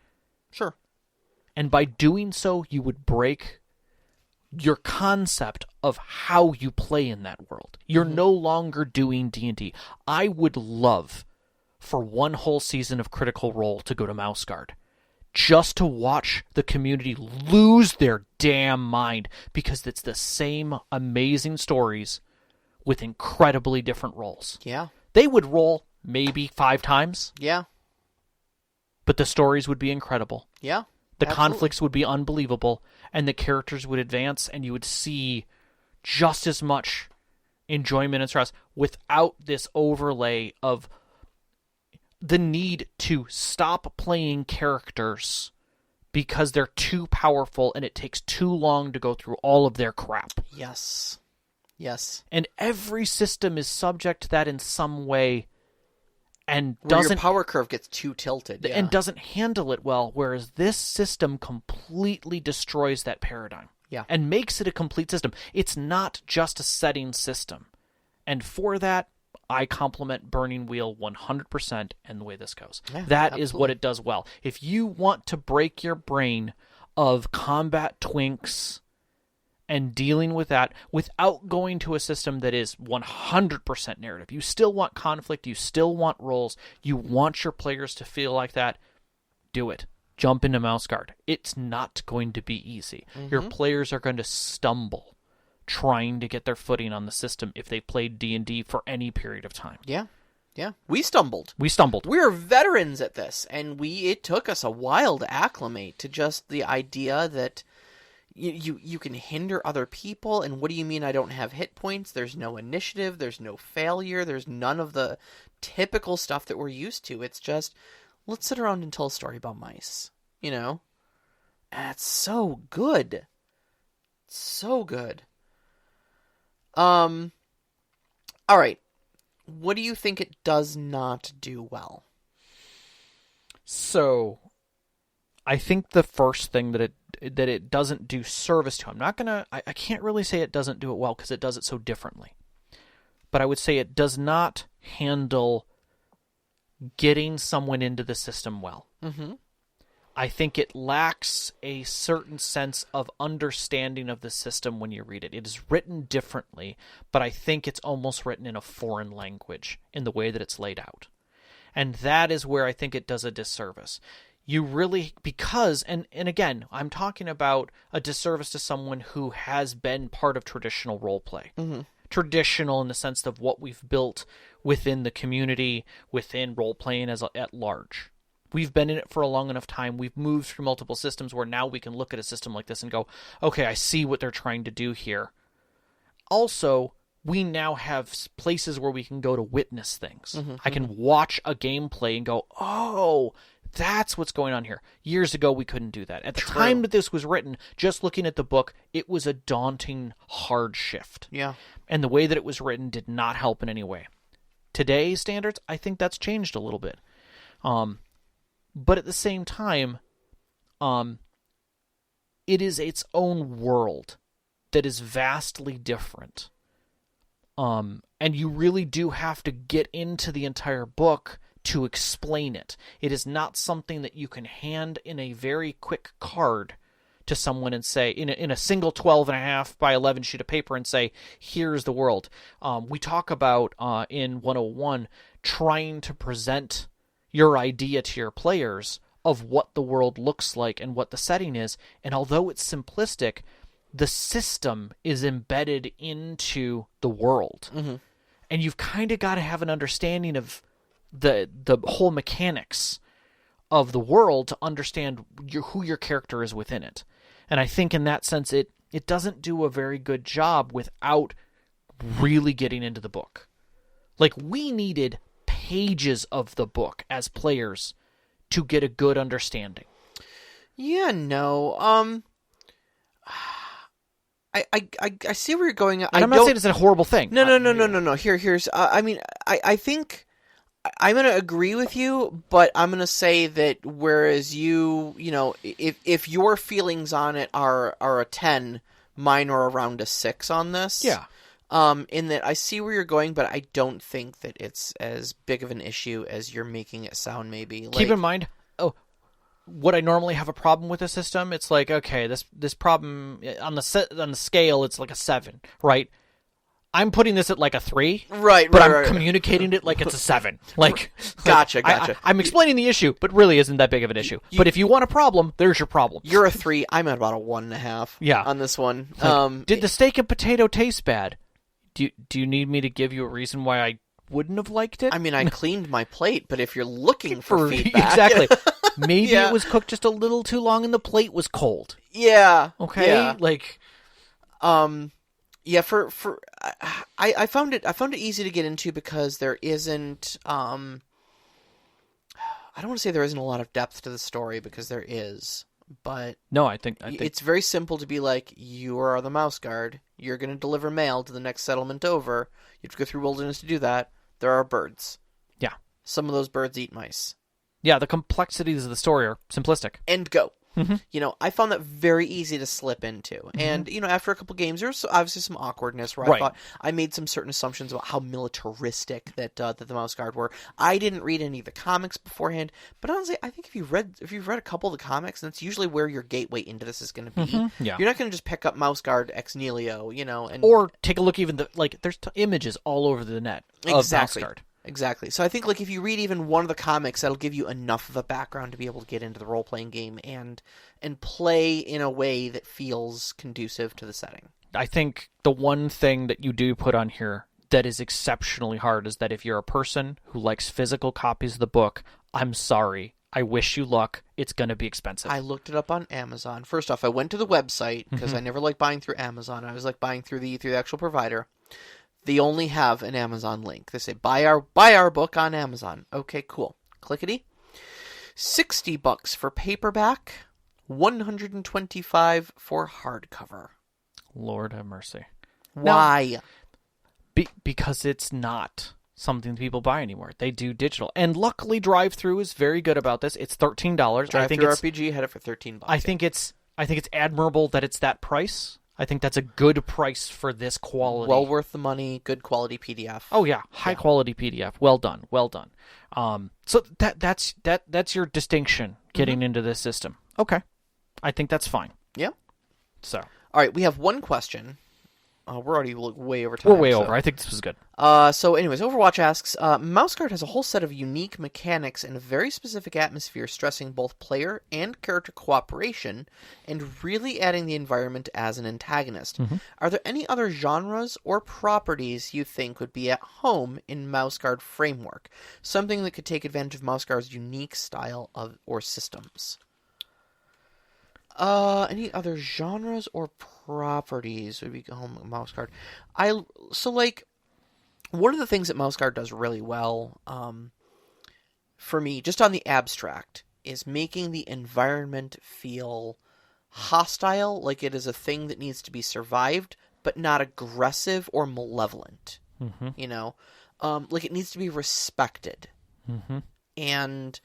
And by doing so, you would break your concept of how you play in that world. You're no longer doing D&D. I would love for one whole season of Critical Role to go to Mouseguard, just to watch the community lose their damn mind, because it's the same amazing stories with incredibly different roles. Yeah. They would roll maybe 5 times. Yeah. But the stories would be incredible. Yeah. The Absolutely. conflicts would be unbelievable, and the characters would advance, and you would see just as much enjoyment and stress without this overlay of the need to stop playing characters because they're too powerful and it takes too long to go through all of their crap. Yes. And every system is subject to that in some way, and Where your power curve gets too tilted. Yeah. and doesn't handle it well, whereas this system completely destroys that paradigm. Yeah. And makes it a complete system. It's not just a setting system. And for that, I compliment Burning Wheel 100% and the way this goes. Yeah, That is what absolutely. it does well. If you want to break your brain of combat twinks and dealing with that without going to a system that is 100% narrative, you still want conflict, you still want roles, you want your players to feel like that, do it. Jump into Mouseguard. It's not going to be easy. Your players are going to stumble trying to get their footing on the system if they played D&D for any period of time. Yeah. We stumbled. We're veterans at this, and it took us a while to acclimate to just the idea that you can hinder other people, and what do you mean I don't have hit points? There's no initiative, there's no failure, there's none of the typical stuff that we're used to. It's just, let's sit around and tell a story about mice, you know? That's so good. So good. All right. What do you think it does not do well? So, I think the first thing that it doesn't do service to, I can't really say it doesn't do it well because it does it so differently. But I would say it does not handle getting someone into the system well. Mm-hmm. I think it lacks a certain sense of understanding of the system when you read it. It is written differently, but I think it's almost written in a foreign language in the way that it's laid out. And that is where I think it does a disservice. You really, because, and again, I'm talking about a disservice to someone who has been part of traditional roleplay. Mm-hmm. Traditional in the sense of what we've built within the community, within role-playing at large. We've been in it for a long enough time. We've moved through multiple systems where now we can look at a system like this and go, okay, I see what they're trying to do here. Also, we now have places where we can go to witness things. Mm-hmm. I can watch a gameplay and go, oh, that's what's going on here. Years ago, we couldn't do that. At the time that this was written, just looking at the book, it was a daunting, hard shift. Yeah. And the way that it was written did not help in any way. Today's standards, I think that's changed a little bit. But at the same time, it is its own world that is vastly different. And you really do have to get into the entire book to explain it. It is not something that you can hand in a very quick card to someone and say, in a single 12.5 by 11 sheet of paper and say, here's the world. We talk about, in 101, trying to present your idea to your players of what the world looks like and what the setting is. And although it's simplistic, the system is embedded into the world. Mm-hmm. And you've kind of got to have an understanding of the whole mechanics of the world to understand who your character is within it. And I think in that sense, it doesn't do a very good job without really getting into the book. Like, we needed pages of the book as players to get a good understanding. Yeah, no. I see where you're going. And I'm not saying it's a horrible thing. No. Here's. I mean, I think I'm going to agree with you, but I'm going to say that whereas if your feelings on it are a 10, mine are around a 6 on this. Yeah. In that I see where you're going, but I don't think that it's as big of an issue as you're making it sound. Maybe keep in mind. What I normally have a problem with a system, it's like, okay, this problem on the scale, it's like a 7, right? I'm putting this at like a 3, right? But I'm right. communicating it like it's a 7. Like, gotcha. I'm explaining the issue, but really isn't that big of an issue. But if you want a problem, there's your problem. You're a 3. I'm at about a 1.5. Yeah. On this one. Like, did the steak and potato taste bad? Do you need me to give you a reason why I wouldn't have liked it? I mean, I cleaned my plate, but if you're looking for feedback, exactly. Maybe it was cooked just a little too long and the plate was cold. Yeah. Okay. Yeah. Like, yeah. I found it easy to get into because there isn't. I don't want to say there isn't a lot of depth to the story because there is, but no, I think it's very simple to be like, you are the Mouseguard. You're going to deliver mail to the next settlement over. You have to go through wilderness to do that. There are birds. Yeah. Some of those birds eat mice. Yeah, the complexities of the story are simplistic. And go. Mm-hmm. I found that very easy to slip into. Mm-hmm. And, after a couple games, there was obviously some awkwardness where I thought I made some certain assumptions about how militaristic that the Mouseguard were. I didn't read any of the comics beforehand, but honestly, I think if you've read a couple of the comics, that's usually where your gateway into this is going to be. Mm-hmm. Yeah. You're not going to just pick up Mouseguard ex nihilo, and or take a look even there's images all over the net of Mouseguard. Exactly. So I think if you read even one of the comics, that'll give you enough of a background to be able to get into the role-playing game and play in a way that feels conducive to the setting. I think the one thing that you do put on here that is exceptionally hard is that if you're a person who likes physical copies of the book, I'm sorry. I wish you luck. It's going to be expensive. I looked it up on Amazon. First off, I went to the website because I never like buying through Amazon. I was like buying through the actual provider. They only have an Amazon link. They say, buy our book on Amazon. Okay, cool. Clickety. $60 for paperback, $125 for hardcover. Lord have mercy. Why? Because it's not something people buy anymore. They do digital. And luckily Drive-Thru is very good about this. It's $13. Drive-Thru RPG had it for $13. I think it's admirable that it's that price. I think that's a good price for this quality. Well worth the money, good quality PDF. Oh yeah, high quality PDF. Well done. So that's your distinction getting into this system. Okay. I think that's fine. Yeah. So. All right, we have one question. We're already way over time. We're way over. I think this was good. So anyways, Overwatch asks, Mouseguard has a whole set of unique mechanics and a very specific atmosphere stressing both player and character cooperation and really adding the environment as an antagonist. Mm-hmm. Are there any other genres or properties you think would be at home in Mouseguard framework? Something that could take advantage of Mouseguard's unique style or systems? Any other genres or properties would be home Mouseguard? One of the things that Mouseguard does really well, for me, just on the abstract, is making the environment feel hostile, like it is a thing that needs to be survived, but not aggressive or malevolent. Mm-hmm. Like it needs to be respected. Mm-hmm. And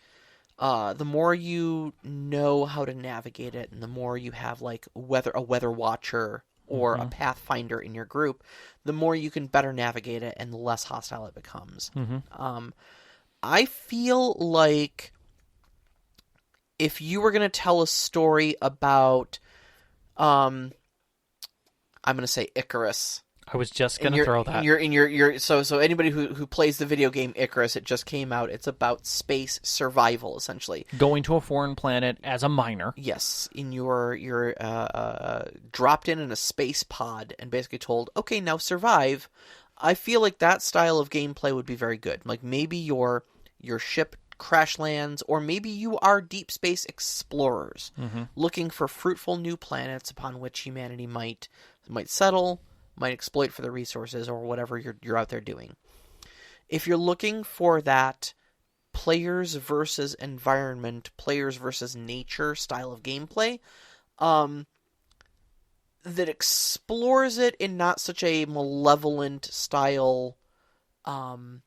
the more you know how to navigate it, and the more you have like a weather watcher or a pathfinder in your group, the more you can better navigate it, and the less hostile it becomes. Mm-hmm. I feel like if you were going to tell a story about, I'm going to say Icarus. I was just going to throw that. So anybody who plays the video game Icarus, it just came out. It's about space survival, essentially. Going to a foreign planet as a miner. Yes, you're dropped in a space pod and basically told, okay, now survive. I feel like that style of gameplay would be very good. Like maybe your ship crash lands, or maybe you are deep space explorers looking for fruitful new planets upon which humanity might settle, might exploit for the resources, or whatever you're out there doing. If you're looking for that players versus environment, players versus nature style of gameplay, that explores it in not such a malevolent style of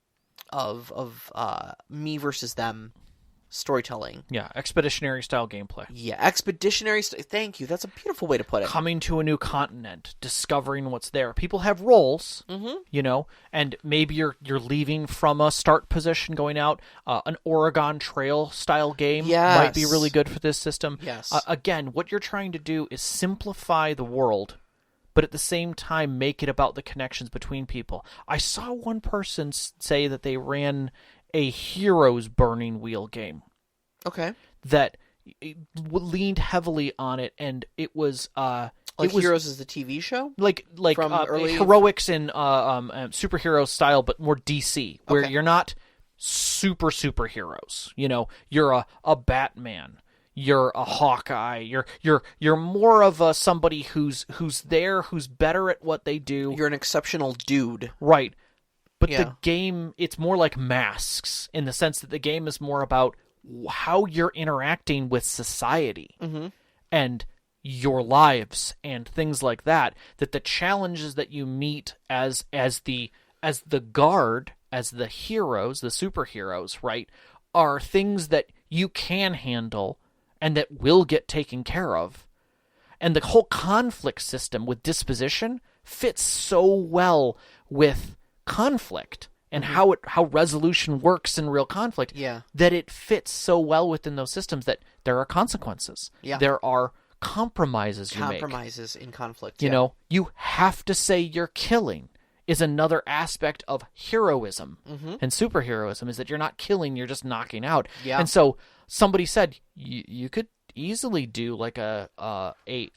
me versus them storytelling. Yeah, expeditionary style gameplay. Yeah, expeditionary. Thank you. That's a beautiful way to put it. Coming to a new continent, discovering what's there. People have roles, you know, and maybe you're leaving from a start position, going out. An Oregon Trail style game might be really good for this system. Yes. Again, what you're trying to do is simplify the world, but at the same time make it about the connections between people. I saw one person say that they ran a Heroes Burning Wheel game. Okay. That leaned heavily on it, and it was Heroes is the TV show, like from early heroics in superhero style, but more DC, where you're not superheroes. You know, you're a Batman, you're a Hawkeye, you're more of somebody who's there, who's better at what they do. You're an exceptional dude, right? But the game, it's more like Masks, in the sense that the game is more about how you're interacting with society and your lives and things like that. That the challenges that you meet as the guard, as the heroes, the superheroes, right, are things that you can handle and that will get taken care of. And the whole conflict system with disposition fits so well with conflict and how resolution works in real conflict, that it fits so well within those systems that there are consequences. There are compromises you make. Compromises in conflict. You know, you have to say you're killing is another aspect of heroism and superheroism, is that you're not killing, you're just knocking out. And so somebody said you could easily do like a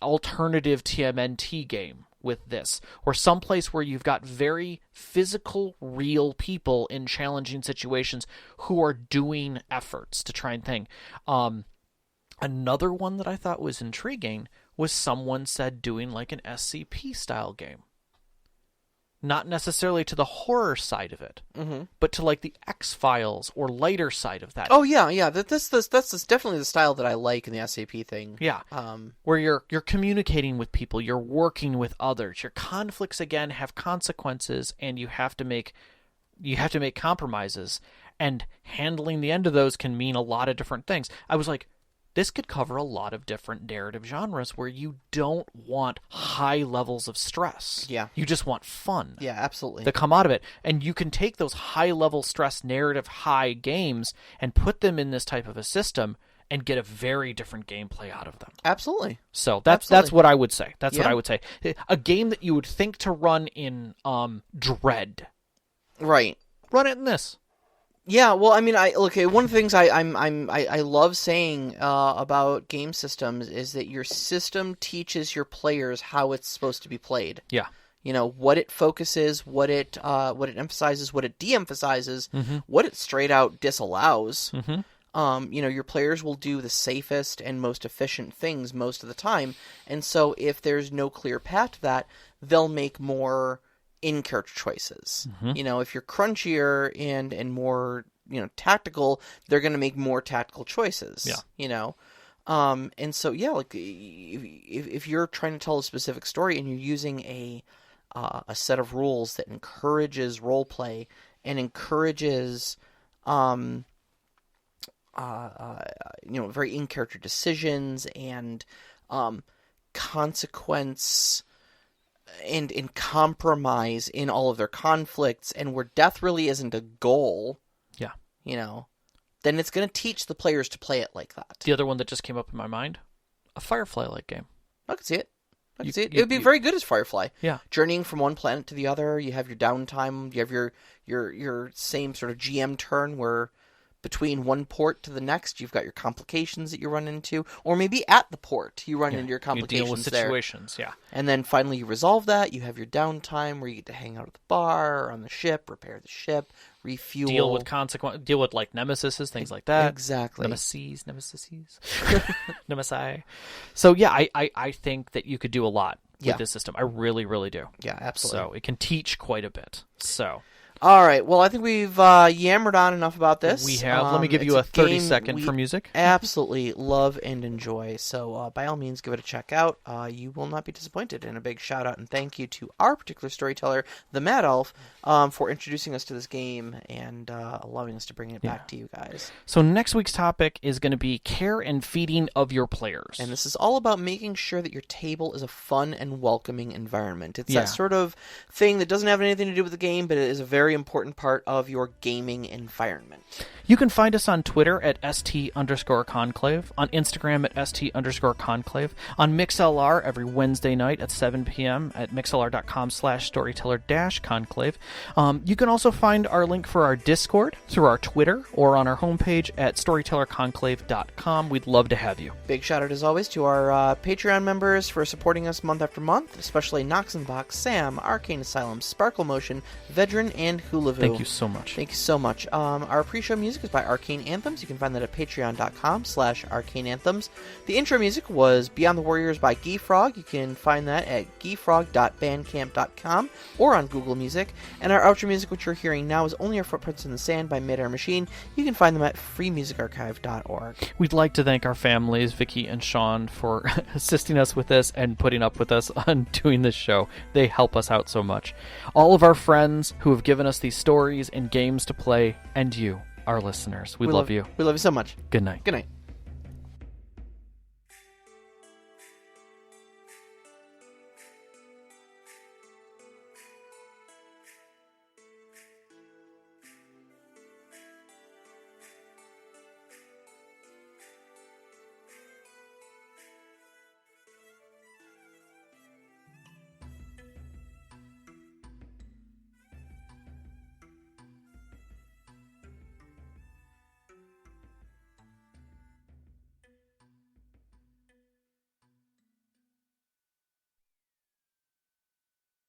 alternative TMNT game with this, or someplace where you've got very physical, real people in challenging situations who are doing efforts to try and think. Another one that I thought was intriguing was someone said doing like an SCP style game. Not necessarily to the horror side of it, but to like the X-Files or lighter side of that. Oh yeah. That's definitely the style that I like in the SAP thing. Yeah, where you're communicating with people, you're working with others. Your conflicts again have consequences, and you have to make compromises. And handling the end of those can mean a lot of different things. I was like, this could cover a lot of different narrative genres where you don't want high levels of stress. Yeah. You just want fun. Yeah, absolutely. To come out of it. And you can take those high-level stress narrative high games and put them in this type of a system and get a very different gameplay out of them. Absolutely. So that's what I would say. That's what I would say. A game that you would think to run in Dread. Right. Run it in this. Yeah, well, I mean, one of the things I love saying about game systems is that your system teaches your players how it's supposed to be played. Yeah. You know, what it focuses, what it emphasizes, what it de-emphasizes, what it straight out disallows. You know, your players will do the safest and most efficient things most of the time, and so if there's no clear path to that, they'll make more in-character choices. You know, if you're crunchier and more, you know, tactical, they're going to make more tactical choices. Yeah. You know, and so like if you're trying to tell a specific story and you're using a set of rules that encourages role play and encourages you know, very in-character decisions and consequence and compromise in all of their conflicts, and where death really isn't a goal, you know, then it's going to teach the players to play it like that. The other one that just came up in my mind, a Firefly-like game. I can see it. It would be very good as Firefly. Yeah. Journeying from one planet to the other, you have your downtime, you have your same sort of GM turn where between one port to the next, you've got your complications that you run into, or maybe at the port you run into your complications. You deal with situations, there. And then finally you resolve that. You have your downtime where you get to hang out at the bar or on the ship, repair the ship, refuel. Deal with like nemesises, things like that. Exactly. Nemesises. Nemesi. So yeah, I think that you could do a lot with this system. I really, really do. Yeah, absolutely. So it can teach quite a bit. So All right. Well, I think we've yammered on enough about this. We have. Let me give you a 30-second for music. Absolutely love and enjoy. So by all means, give it a check out. You will not be disappointed. And a big shout out and thank you to our particular storyteller, the Mad Elf, for introducing us to this game and allowing us to bring it back to you guys. So next week's topic is going to be care and feeding of your players. And this is all about making sure that your table is a fun and welcoming environment. It's that sort of thing that doesn't have anything to do with the game, but it is a very important part of your gaming environment. You can find us on Twitter at @ST_conclave, on Instagram at @ST_conclave, on MixLR every Wednesday night at 7 p.m. at mixlr.com/storyteller-conclave. You can also find our link for our Discord through our Twitter or on our homepage at storytellerconclave.com. We'd love to have you. Big shout out as always to our Patreon members for supporting us month after month, especially Noxenbox, Sam, Arcane Asylum, Sparkle Motion, Vedran, and Hulavu. Thank you so much. Thank you so much. Our pre-show music is by Arcane Anthems. You can find that at patreon.com/arcaneanthems. The intro music was Beyond the Warriors by Geefrog. You can find that at geefrog.bandcamp.com or on Google Music. And our outro music, which you're hearing now, is Only Our Footprints in the Sand by Midair Machine. You can find them at freemusicarchive.org. We'd like to thank our families, Vicky and Sean, for assisting us with this and putting up with us on doing this show. They help us out so much. All of our friends who have given us these stories and games to play, and you, our listeners. We love you. We love you so much. Good night. Good night.